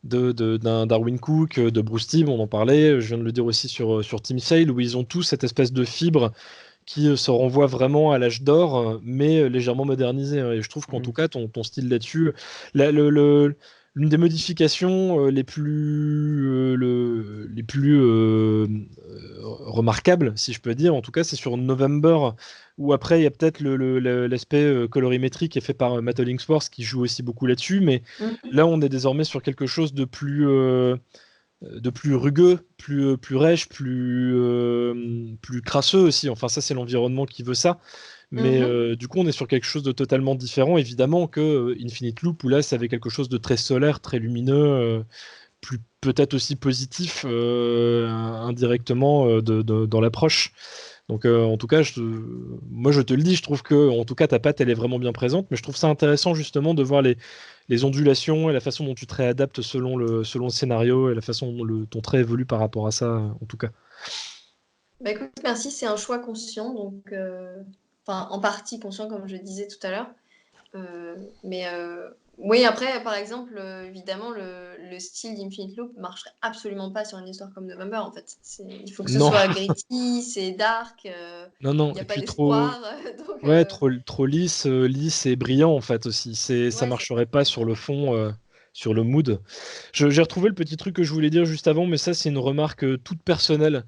d'un Darwin Cook, de Bruce Timm, on en parlait, je viens de le dire aussi sur Team Sale, où ils ont tous cette espèce de fibre qui se renvoie vraiment à l'âge d'or, mais légèrement modernisé, hein. Et je trouve qu'en tout cas, ton style là-dessus, l'une des modifications les plus remarquables, si je peux dire, en tout cas, c'est sur November, où après, il y a peut-être l'aspect colorimétrie qui est fait par Mattling Sports qui joue aussi beaucoup là-dessus, mais Mhm. là, on est désormais sur quelque chose de plus rugueux, plus rêche, plus crasseux aussi. Enfin, ça, c'est l'environnement qui veut ça. Mais Mhm. du coup, on est sur quelque chose de totalement différent, évidemment, que Infinite Loop, où là, ça avait quelque chose de très solaire, très lumineux, plus peut-être aussi positif indirectement dans l'approche. Donc, en tout cas, moi, je te le dis, je trouve que, en tout cas, ta patte, elle est vraiment bien présente, mais je trouve ça intéressant, justement, de voir les ondulations et la façon dont tu te réadaptes selon le scénario et la façon dont ton trait évolue par rapport à ça, en tout cas. Bah, écoute, merci, c'est un choix conscient, donc enfin en partie conscient comme je disais tout à l'heure. Mais oui, après, par exemple, évidemment, le style d'Infinite Loop marcherait absolument pas sur une histoire comme November, en fait. Il faut que ce Non, soit gritty, c'est dark, non, il non. n'y a Et pas puis trop, d'espoir. Donc, ouais, trop lisse et brillant en fait aussi. Ça ouais, marcherait pas sur le fond, sur le mood. J'ai retrouvé le petit truc que je voulais dire juste avant, mais ça c'est une remarque toute personnelle.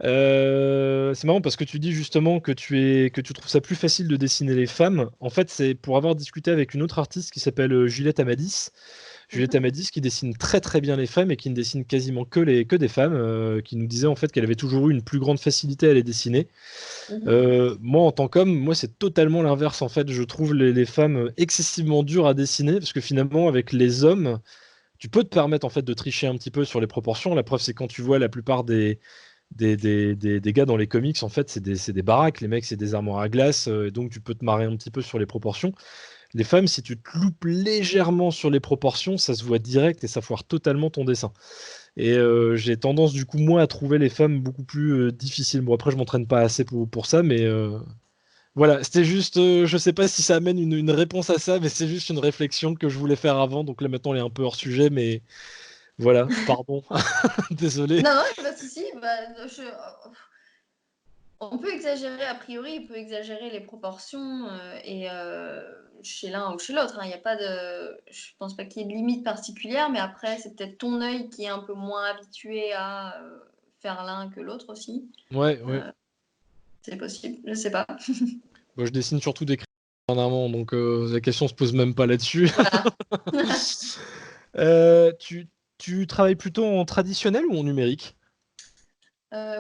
C'est marrant parce que tu dis justement que tu trouves ça plus facile de dessiner les femmes. En fait, c'est pour avoir discuté avec une autre artiste qui s'appelle Juliette Amadis. Juliette Mhm. Amadis qui dessine très très bien les femmes et qui ne dessine quasiment que des femmes, qui nous disait en fait qu'elle avait toujours eu une plus grande facilité à les dessiner. Mhm. Moi, en tant qu'homme, moi, c'est totalement l'inverse. En fait, je trouve les femmes excessivement dures à dessiner parce que finalement, avec les hommes, tu peux te permettre en fait de tricher un petit peu sur les proportions. La preuve, c'est quand tu vois la plupart des gars dans les comics, en fait, c'est des baraques. Les mecs, c'est des armoires à glace, et donc tu peux te marrer un petit peu sur les proportions. Les femmes, si tu te loupes légèrement sur les proportions, ça se voit direct et ça foire totalement ton dessin. Et j'ai tendance, du coup, moi, à trouver les femmes beaucoup plus difficiles. Bon, après, je m'entraîne pas assez pour ça, mais voilà, c'était juste, je sais pas si ça amène une réponse à ça, mais c'est juste une réflexion que je voulais faire avant. Donc là, maintenant, elle est un peu hors sujet, mais voilà, pardon, désolé. Non, non, il n'y a pas de souci. Bah, on peut exagérer a priori, il peut exagérer les proportions et chez l'un ou chez l'autre, hein. Il y a pas de, je pense pas qu'il y ait de limite particulière, mais après c'est peut-être ton œil qui est un peu moins habitué à faire l'un que l'autre aussi. Ouais, ouais. Euh, c'est possible, je sais pas. Bon, je dessine surtout des crayons dernièrement, donc la question se pose même pas là-dessus. Voilà. Euh, tu, tu travailles plutôt en traditionnel ou en numérique?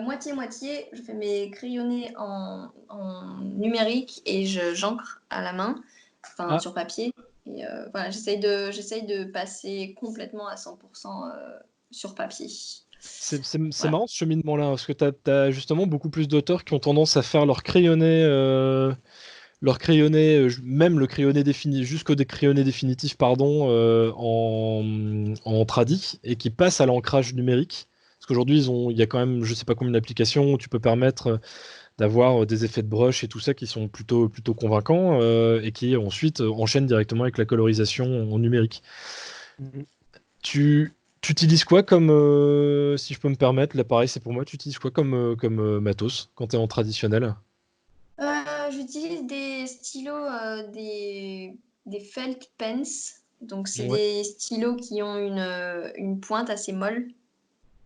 Moitié-moitié, je fais mes crayonnés en numérique et j'encre à la main, enfin Ah, sur papier. Et voilà, j'essaye de passer complètement à 100% sur papier. c'est Voilà. marrant ce cheminement-là, parce que t'as justement beaucoup plus d'auteurs qui ont tendance à faire leur crayonné, même le crayonné défini, jusqu'au crayonné définitif, pardon, en tradi, et qui passent à l'ancrage numérique. Parce qu'aujourd'hui, il y a quand même, je sais pas combien d'applications où tu peux permettre d'avoir des effets de brush et tout ça qui sont plutôt convaincants, et qui ensuite enchaînent directement avec la colorisation en numérique. Mhm. Tu utilises quoi comme, si je peux me permettre, là pareil, c'est pour moi, tu utilises quoi comme matos quand tu es en traditionnel? J'utilise des stylos, des felt pens. Donc, c'est Ouais, des stylos qui ont une pointe assez molle,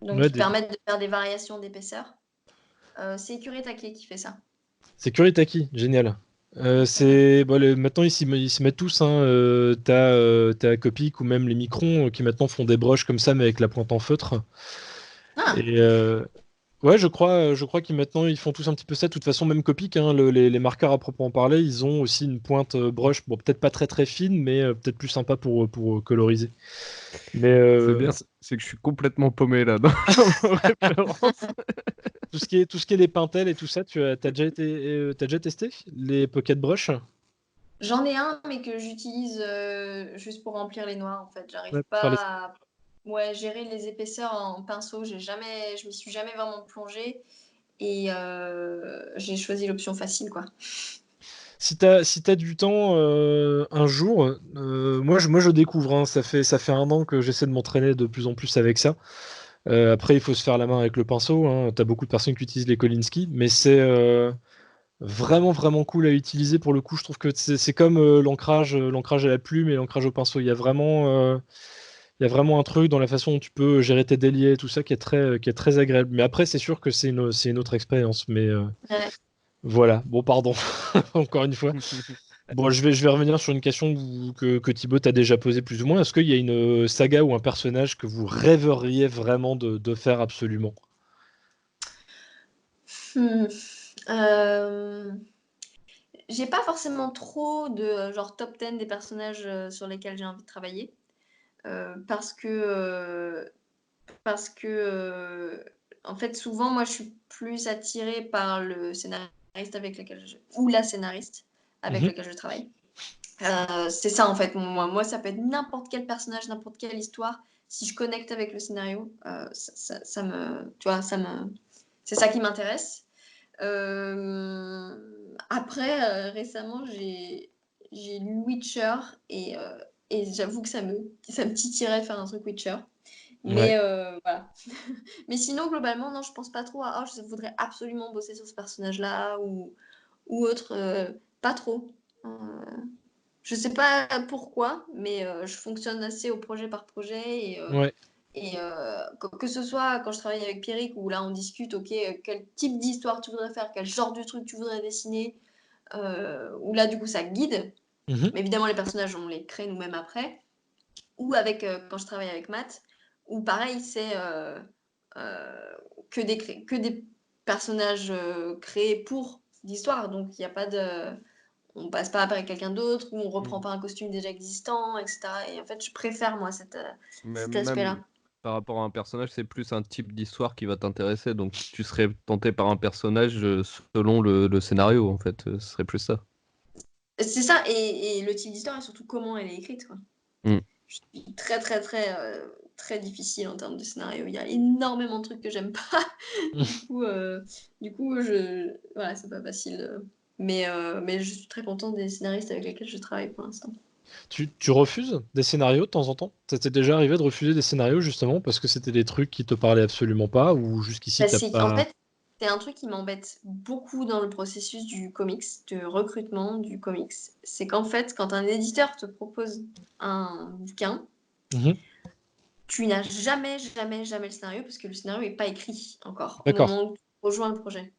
donc ouais, qui permettent de faire des variations d'épaisseur. C'est Kuretake qui fait ça. c'est Kuretake, génial. Bon, maintenant ils s'y mettent tous, hein. T'as Copic ou même les Microns qui maintenant font des brushes comme ça mais avec la pointe en feutre. Ah, Et ouais, je crois qu'ils maintenant ils font tous un petit peu ça. De toute façon, même Copic, hein, les marqueurs à proprement parler, ils ont aussi une pointe brush, bon peut-être pas très très fine, mais peut-être plus sympa pour coloriser. Mais C'est bien, c'est que je suis complètement paumé là dans vos références. tout ce qui est les pintels et tout ça, t'as déjà testé les Pocket Brush? j'en ai un, mais que j'utilise juste pour remplir les noirs, en fait. Ouais, J'arrive pour faire pas les... à ouais, gérer les épaisseurs en pinceau. Je m'y suis jamais vraiment plongée et j'ai choisi l'option facile, quoi. si t'as du temps un jour, moi je découvre, hein, ça fait 1 an que j'essaie de m'entraîner de plus en plus avec ça. Après, il faut se faire la main avec le pinceau, hein. T'as beaucoup de personnes qui utilisent les Kolinsky, mais c'est vraiment vraiment cool à utiliser pour le coup. Je trouve que c'est comme l'ancrage à la plume et l'ancrage au pinceau. Il y a vraiment un truc dans la façon dont tu peux gérer tes déliés et tout ça qui est très agréable. Mais après, c'est sûr que c'est une autre expérience. Mais Ouais. voilà. Bon, pardon, encore une fois. Bon, je vais revenir sur une question que Thibaut t'a déjà posée plus ou moins. Est-ce qu'il y a une saga ou un personnage que vous rêveriez vraiment de faire absolument? Hmm. Euh, J'ai pas forcément trop de genre top 10 des personnages sur lesquels j'ai envie de travailler. Parce que en fait, souvent, moi, je suis plus attirée par le scénariste avec lequel ou la scénariste avec Mhm. lequel je travaille. C'est ça, en fait. Moi, ça peut être n'importe quel personnage, n'importe quelle histoire. Si je connecte avec le scénario, ça me, tu vois, c'est ça qui m'intéresse. Après, récemment, j'ai lu Witcher et j'avoue que ça me titillerait de faire un truc Witcher. Ouais. Mais voilà. Mais sinon, globalement, non, je pense pas trop à je voudrais absolument bosser sur ce personnage-là ou autre. Pas trop. Euh, je sais pas pourquoi, mais je fonctionne assez au projet par projet Ouais. que ce soit quand je travaille avec Pierrick où là on discute, ok, quel type d'histoire tu voudrais faire, quel genre de truc tu voudrais dessiner, où là du coup ça guide. Mhm. Mais évidemment, les personnages, on les crée nous-mêmes après. Ou avec, quand je travaille avec Matt, où pareil, c'est euh, que des personnages créés pour l'histoire. Donc, il n'y a pas de. On passe pas après quelqu'un d'autre, ou on reprend pas un costume déjà existant, etc. Et en fait, je préfère, moi, Mais cet même aspect-là. par rapport à un personnage, c'est plus un type d'histoire qui va t'intéresser. Donc tu serais tenté par un personnage selon le scénario, en fait. Ce serait plus ça. C'est ça, et le type d'histoire, et surtout comment elle est écrite, quoi. Mm. Je suis très, très, très, très difficile en termes de scénario. Il y a énormément de trucs que j'aime pas. Voilà, c'est pas facile. Mais je suis très contente des scénaristes avec lesquels je travaille pour l'instant. Tu refuses des scénarios de temps en temps? Ça t'est déjà arrivé de refuser des scénarios justement parce que c'était des trucs qui te parlaient absolument pas ou jusqu'ici t'as En pas. fait, c'est un truc qui m'embête beaucoup dans le processus du comics, de recrutement du comics. C'est qu'en fait, quand un éditeur te propose un bouquin, Mhm. tu n'as jamais, jamais, jamais le scénario parce que le scénario n'est pas écrit encore au D'accord. moment où tu rejoins le projet.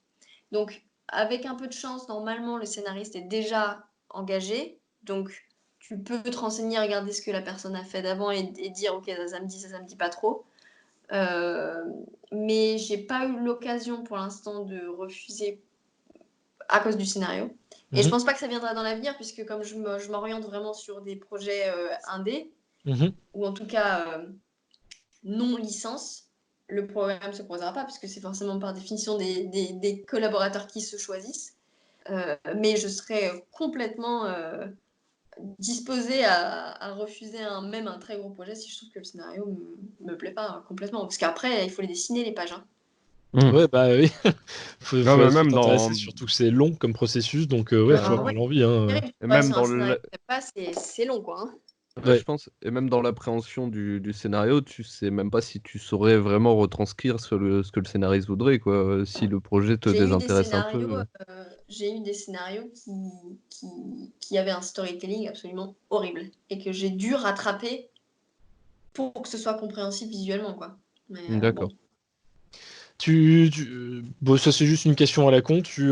Donc, avec un peu de chance, normalement, le scénariste est déjà engagé. Donc, tu peux te renseigner, regarder ce que la personne a fait d'avant et dire, OK, ça me dit, ça me dit pas trop. Mais j'ai pas eu l'occasion pour l'instant de refuser à cause du scénario. Et je Mhm. pense pas que ça viendra dans l'avenir, puisque comme je m'oriente vraiment sur des projets indés, Mhm. ou en tout cas non licence, le problème ne se posera pas, puisque c'est forcément par définition des collaborateurs qui se choisissent. Mais je serais complètement disposée à refuser même un très gros projet si je trouve que le scénario me plaît pas complètement. Parce qu'après, il faut les dessiner, les pages. Hein. Mm. Ouais, bah oui. faut, Non, faut, mais faut même t'intéresser, dans, surtout que c'est long comme processus, donc ouais, faut avoir Ouais, l'envie, hein. terrible. et Ouais, même sur un dans scénario qui ne pas, c'est long, quoi. Hein. je Ouais. pense, et même dans l'appréhension du scénario, tu sais même pas si tu saurais vraiment retranscrire ce que le scénariste voudrait, quoi. Si le projet te J'ai eu des désintéresse un peu. scénarios, qui avaient un storytelling absolument horrible et que j'ai dû rattraper pour que ce soit compréhensible visuellement, quoi. Mais D'accord. bon. Bon, ça c'est juste une question à la con. Tu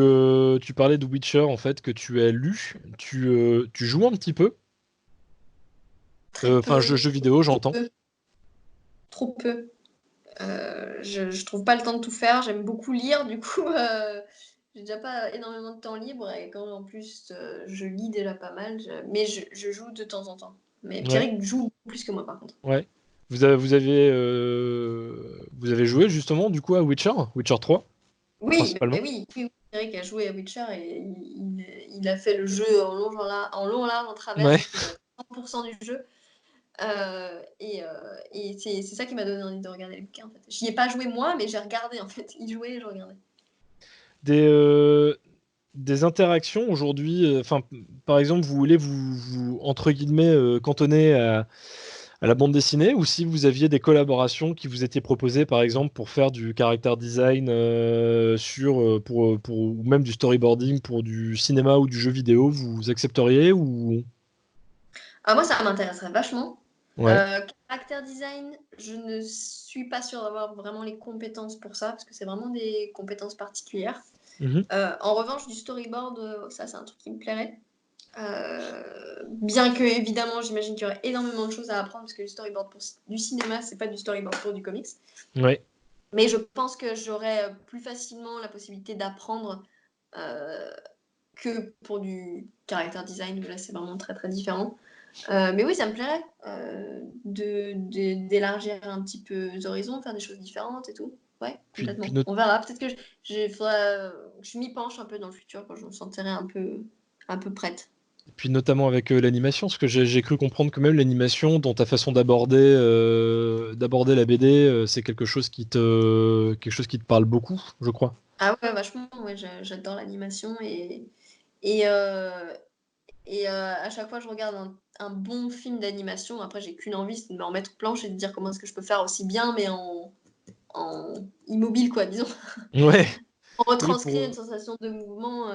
parlais de Witcher en fait que tu as lu. Tu joues un petit peu? Très Enfin, peu, jeux vidéo, j'entends. peu, trop peu. Je trouve pas le temps de tout faire. J'aime beaucoup lire, du coup, j'ai déjà pas énormément de temps libre et quand en plus je lis déjà pas mal, mais je joue de temps en temps. Mais Ouais, Pierrick joue plus que moi par contre. ouais. Vous avez joué justement du coup à Witcher 3 Oui, mais principalement. oui, oui, oui. Eric a joué à Witcher et il a fait le jeu en long, large, en travers, Ouais. donc il a 100% du jeu. Et c'est ça qui m'a donné envie de regarder les bouquins en fait. J'y ai pas joué moi, mais j'ai regardé en fait. Il jouait et je regardais. Des, euh, des interactions aujourd'hui, par exemple, vous voulez vous entre guillemets cantonner à la bande dessinée, ou si vous aviez des collaborations qui vous étaient proposées, par exemple, pour faire du character design ou même du storyboarding pour du cinéma ou du jeu vidéo, vous accepteriez ou... Moi, ça m'intéresserait vachement. Ouais. Character design, je ne suis pas sûre d'avoir vraiment les compétences pour ça, parce que c'est vraiment des compétences particulières. Mhm. En revanche, du storyboard, ça, c'est un truc qui me plairait. Bien que, évidemment, j'imagine qu'il y aurait énormément de choses à apprendre, parce que le storyboard pour du cinéma, c'est pas du storyboard pour du comics. Ouais. Mais je pense que j'aurais plus facilement la possibilité d'apprendre que pour du character design, où là, c'est vraiment très, très différent. Mais oui, ça me plairait d'élargir un petit peu les horizons, faire des choses différentes et tout. Ouais, complètement. On verra. Peut-être que je m'y penche un peu dans le futur quand je me sentirai un peu prête. Et puis notamment avec l'animation, parce que j'ai cru comprendre que même l'animation, dans ta façon d'aborder la BD, c'est quelque chose qui te parle beaucoup, je crois. Ah ouais, vachement. Ouais, j'adore l'animation et à chaque fois je regarde un bon film d'animation. Après, j'ai qu'une envie, c'est de me remettre planche et de dire comment est-ce que je peux faire aussi bien, mais en immobile, quoi, disons. Ouais. On retranscrit une sensation de mouvement Puis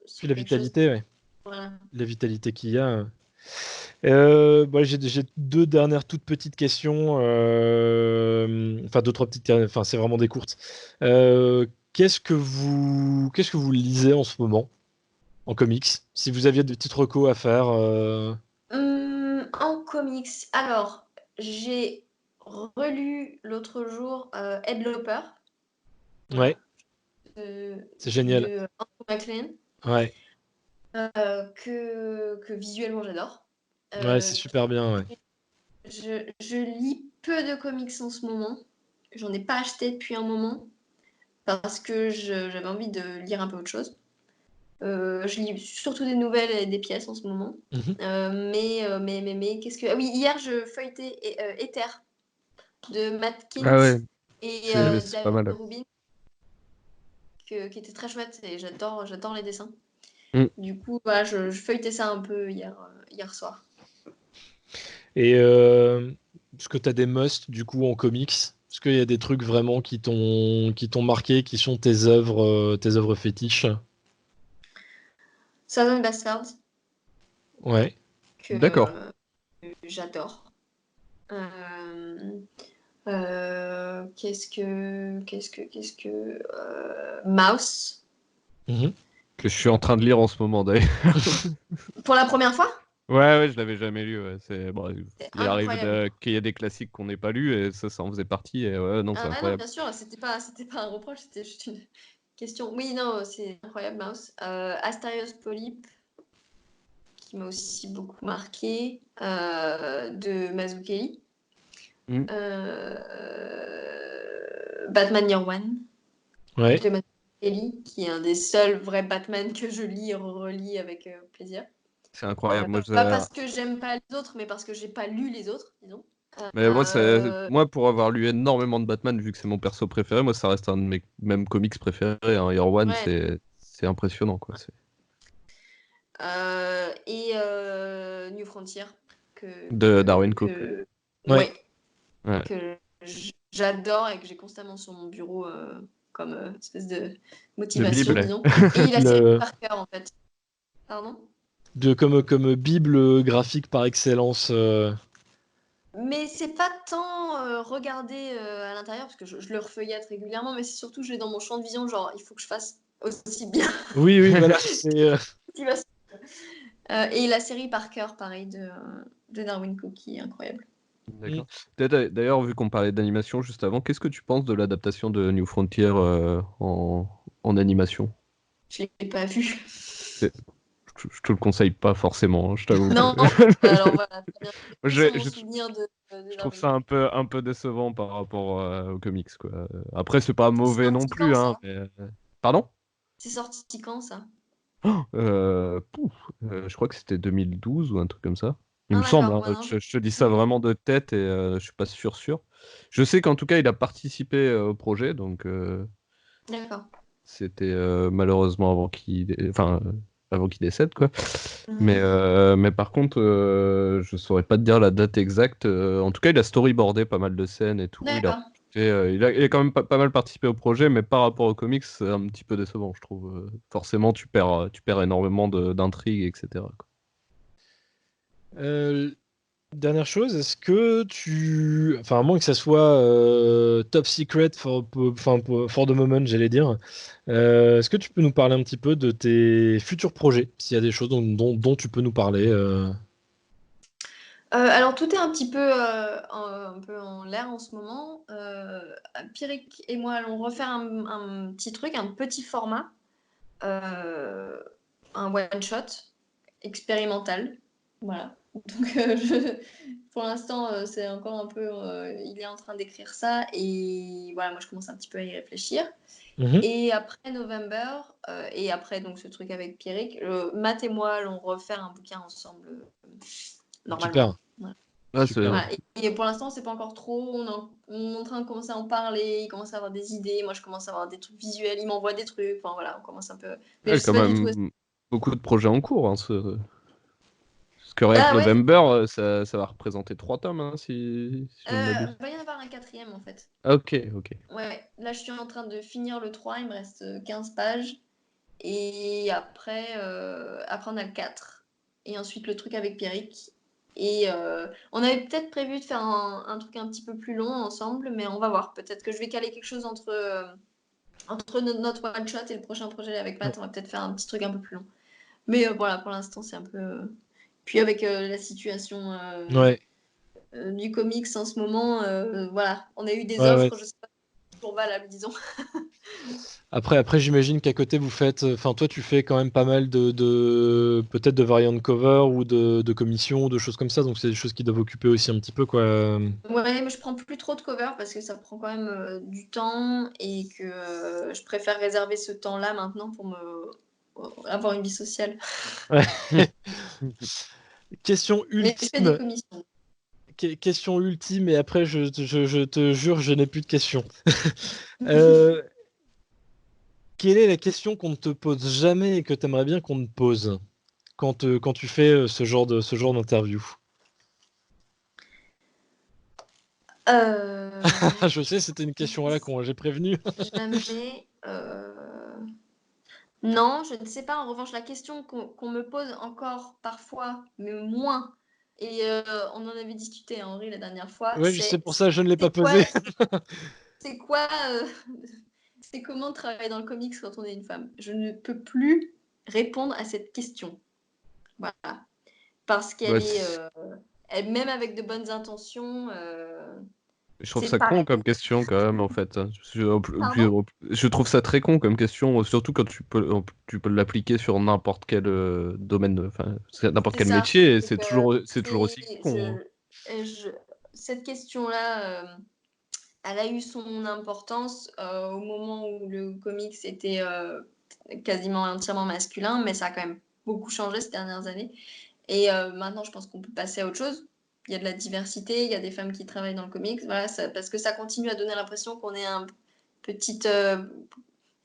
sur la quelque chose. vitalité, ouais. Voilà. La vitalité qu'il y a. J'ai deux dernières toutes petites questions. Enfin, deux, trois petites. Enfin, c'est vraiment des courtes. Qu'est-ce que vous lisez en ce moment en comics? Si vous aviez des petites recos à faire. En comics, alors, j'ai relu l'autre jour Headloper. Voilà. Ouais, c'est génial. De Andrew McLean. Ouais, Que visuellement j'adore. ouais, c'est super bien. Ouais. Je lis peu de comics en ce moment. J'en ai pas acheté depuis un moment parce que j'avais envie de lire un peu autre chose. Je lis surtout des nouvelles et des pièces en ce moment. Mhm. Mais qu'est-ce que... Ah oui, hier, je feuilletais Ether de Matt Ah ouais, Kint et c'est pas David mal. Rubin, qui était très chouette et j'adore les dessins. Mm. Du coup, voilà, je feuilletais ça un peu hier soir. Et est-ce que tu as des musts du coup en comics? Est-ce qu'il y a des trucs vraiment qui t'ont marqué, qui sont tes œuvres fétiches? Southern Bastards, Ouais. que D'accord. j'adore. Qu'est-ce que Mouse. Mhm. Que je suis en train de lire en ce moment d'ailleurs. Pour la première fois? Ouais, je l'avais jamais lu. Ouais. Bon, C'est il arrive incroyable. qu'il y ait des classiques qu'on n'ait pas lus et ça en faisait partie. Et ouais, non, c'est Ah non, incroyable. bien sûr, c'était pas un reproche, c'était juste une question. Oui, non, c'est incroyable, Mouse. Asterios Polyp, qui m'a aussi beaucoup marqué, de Mazzucchelli. Mm. Batman Year One, Ouais. de Mazzucchelli, qui est un des seuls vrais Batman que je lis et relis avec plaisir. C'est incroyable. Moi, Pas parce que j'aime pas les autres, mais parce que j'ai pas lu les autres, disons. mais moi, pour avoir lu énormément de Batman, vu que c'est mon perso préféré, moi, ça reste un de mes mêmes comics préférés. Hein. Year One, Ouais. c'est impressionnant, quoi. Et New Frontier, De Darwin Cook. Ouais. ouais, Ouais. que j'adore et que j'ai constamment sur mon bureau comme espèce de De motivation, Bible. disons. Et la série Parker, en fait. Pardon? Comme Bible graphique par excellence. Mais c'est pas tant regarder à l'intérieur, parce que je le refeuillette régulièrement, mais c'est surtout, j'ai dans mon champ de vision, genre, il faut que je fasse aussi bien. Oui, oui, voilà. C'est, Et la série Parker, pareil, de Darwin Cook, qui est incroyable. D'accord. D'ailleurs, vu qu'on parlait d'animation juste avant, qu'est-ce que tu penses de l'adaptation de New Frontier en animation? Je l'ai pas vu. Je te le conseille pas forcément, hein, je t'avoue. Non, alors voilà, très bien. Je, Sur mon je- souvenir de je trouve Darwin ça Cook. un peu décevant par rapport aux comics, quoi. Après, c'est pas C'est mauvais non sorti plus, quand, hein, ça? mais... Pardon? C'est sorti quand, ça? Je crois que c'était 2012 ou un truc comme ça. Il Ah, me semble, d'accord. hein. Ouais, non, Je te dis ça vraiment de tête et je suis pas sûr. Je sais qu'en tout cas, il a participé au projet, donc D'accord. C'était malheureusement avant qu'il décède, quoi. Mhm. Mais par contre, je saurais pas te dire la date exacte. En tout cas, il a storyboardé pas mal de scènes et tout. D'accord. Il a quand même pas mal participé au projet, mais par rapport aux comics, c'est un petit peu décevant, je trouve. Forcément, tu perds énormément d'intrigues, etc., quoi. Euh, Dernière chose, est-ce que enfin, à moins que ça soit top secret for the moment, j'allais dire, est-ce que tu peux nous parler un petit peu de tes futurs projets, s'il y a des choses dont tu peux nous parler Alors tout est un peu en l'air en ce moment. Pierrick et moi allons refaire un petit truc, un petit format, euh, un one shot expérimental. Voilà. Donc pour l'instant c'est encore un peu, il est en train d'écrire ça et voilà, moi je commence un petit peu à y réfléchir. Mhm. Et après November, et après donc ce truc avec Pierrick, Matt et moi allons refaire un bouquin ensemble Super, normalement. Voilà. Ah, super. Voilà. Et pour l'instant, c'est pas encore trop. On est en train de commencer à en parler. Il commence à avoir des idées. Moi, je commence à avoir des trucs visuels. Il m'envoie des trucs. Enfin, voilà, on commence un peu. Mais ouais, je sais quand pas du tout. même beaucoup de projets en cours, hein, parce que rien que Ah ouais, November, ça va représenter 3 tomes, hein, si je ne m'abuse. va y en avoir un quatrième en fait. Ah, ok, ok. Ouais, ouais. Là, je suis en train de finir le 3. Il me reste 15 pages. Et après, on a le 4. Et ensuite, le truc avec Pierrick. Et on avait peut-être prévu de faire un truc un petit peu plus long ensemble, mais on va voir. Peut-être que je vais caler quelque chose entre notre one shot et le prochain projet avec Matt. On va peut-être faire un petit truc un peu plus long. Mais voilà, pour l'instant, c'est un peu. Puis avec la situation Ouais, du comics en ce moment, voilà, on a eu des ouais, ouais. offres, je sais pas, toujours valables, disons. Après, j'imagine qu'à côté, vous faites. Enfin, toi, tu fais quand même pas mal peut-être de variant cover ou de commissions ou de choses comme ça. Donc, c'est des choses qui doivent occuper aussi un petit peu, quoi. Ouais, mais je prends plus trop de cover parce que ça prend quand même du temps et que je préfère réserver ce temps-là maintenant pour avoir une vie sociale. Ouais. Question Mais je fais des ultime. commissions. Question ultime, et après, je te jure, je n'ai plus de questions. Euh, Quelle est la question qu'on ne te pose jamais et que tu aimerais bien qu'on te pose quand tu fais ce genre d'interview? Euh, Je sais, c'était une question à la con, hein, j'ai prévenu. Jamais. Non, je ne sais pas. En revanche, la question qu'on me pose encore parfois, mais moins, et on en avait discuté, hein, Henri, la dernière fois, Ouais, je sais, pour ça, je ne l'ai pas c'est quoi, posé. c'est quoi, c'est comment travailler dans le comics quand on est une femme? Je ne peux plus répondre à cette question. Voilà. Parce qu'elle Ouais, est, même avec de bonnes intentions, je trouve c'est ça con pareil. comme question quand même, en fait. Pardon? Je trouve ça très con comme question, surtout quand tu peux l'appliquer sur n'importe quel domaine, enfin, n'importe C'est quel ça. métier, et C'est c'est toujours que aussi con, hein. cette question-là, elle a eu son importance au moment où le comics était quasiment entièrement masculin, mais ça a quand même beaucoup changé ces dernières années. Et maintenant, je pense qu'on peut passer à autre chose. Il y a de la diversité, il y a des femmes qui travaillent dans le comics, voilà, parce que ça continue à donner l'impression qu'on est un petit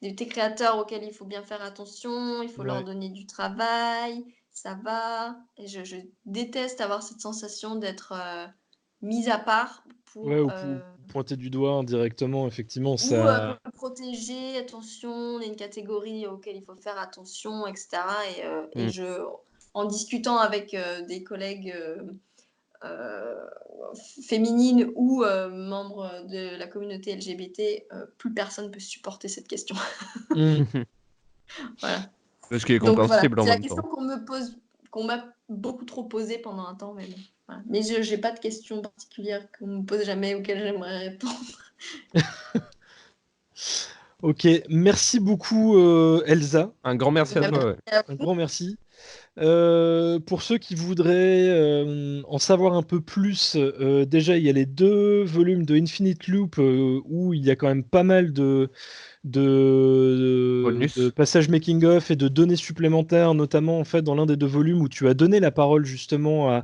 des créateurs auxquels il faut bien faire attention, il faut leur Ouais, donner du travail, ça va. Et je déteste avoir cette sensation d'être mise à part ouais, pour ou pointer du doigt indirectement, effectivement, ou ça. me protéger, attention, on est une catégorie auquel il faut faire attention, etc. Et Mm. en discutant avec des collègues euh, féminines ou membres de la communauté LGBT, plus personne peut supporter cette question. Hmm. Voilà. Ce qui est Donc voilà, compréhensible en c'est la même question temps. qu'on m'a beaucoup trop posée pendant un temps, mais bon. Voilà. Mais je n'ai pas de questions particulières qu'on me pose jamais auxquelles j'aimerais répondre. Ok, merci beaucoup, Elsa. Un grand merci à Merci toi, ouais. à Un vous. grand merci. Pour ceux qui voudraient en savoir un peu plus, déjà il y a les 2 volumes de Infinite Loop où il y a quand même pas mal de Bonus. passages making-of et de données supplémentaires, notamment en fait dans l'un des 2 volumes où tu as donné la parole justement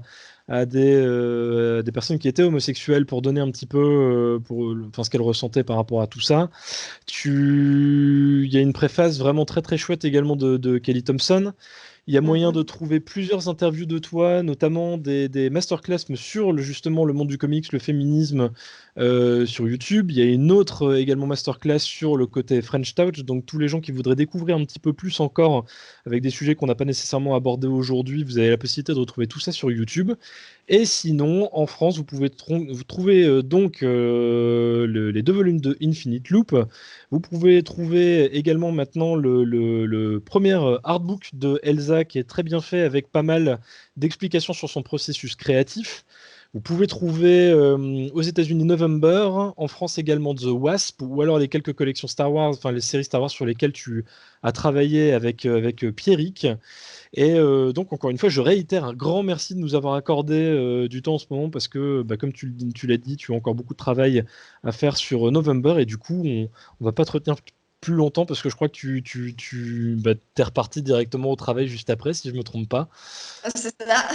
à des personnes qui étaient homosexuelles pour donner un petit peu ce qu'elles ressentaient par rapport à tout ça. Il y a une préface vraiment très très chouette également de Kelly Thompson. Il y a moyen de trouver plusieurs interviews de toi, notamment des masterclass sur justement le monde du comics, le féminisme sur YouTube. Il y a une autre également masterclass sur le côté French Touch. Donc tous les gens qui voudraient découvrir un petit peu plus encore avec des sujets qu'on n'a pas nécessairement abordés aujourd'hui, vous avez la possibilité de retrouver tout ça sur YouTube. Et sinon, en France, vous pouvez vous trouver donc les 2 volumes de Infinite Loop. Vous pouvez trouver également maintenant le premier artbook de Elsa qui est très bien fait avec pas mal d'explications sur son processus créatif. Vous pouvez trouver aux États-Unis November, en France également The Wasp, ou alors les quelques collections Star Wars, enfin les séries Star Wars sur lesquelles tu as travaillé avec Pierrick. Et donc, encore une fois, je réitère un grand merci de nous avoir accordé du temps en ce moment parce que, comme tu l'as dit, tu as encore beaucoup de travail à faire sur November et du coup, on va pas te retenir plus longtemps parce que je crois que t'es reparti directement au travail juste après, si je me trompe pas. C'est ça.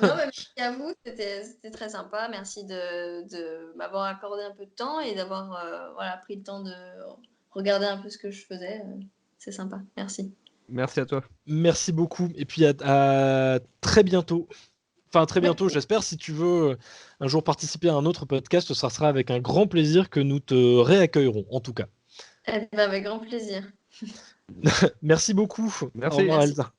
Non, mais merci à vous, c'était très sympa. Merci de m'avoir accordé un peu de temps et d'avoir pris le temps de regarder un peu ce que je faisais. C'est sympa, merci. Merci à toi. Merci beaucoup et puis à très bientôt. Enfin, très bientôt, j'espère. Si tu veux un jour participer à un autre podcast, ça sera avec un grand plaisir que nous te réaccueillerons, en tout cas. Avec grand plaisir. Merci beaucoup. Merci. Au revoir, Elsa.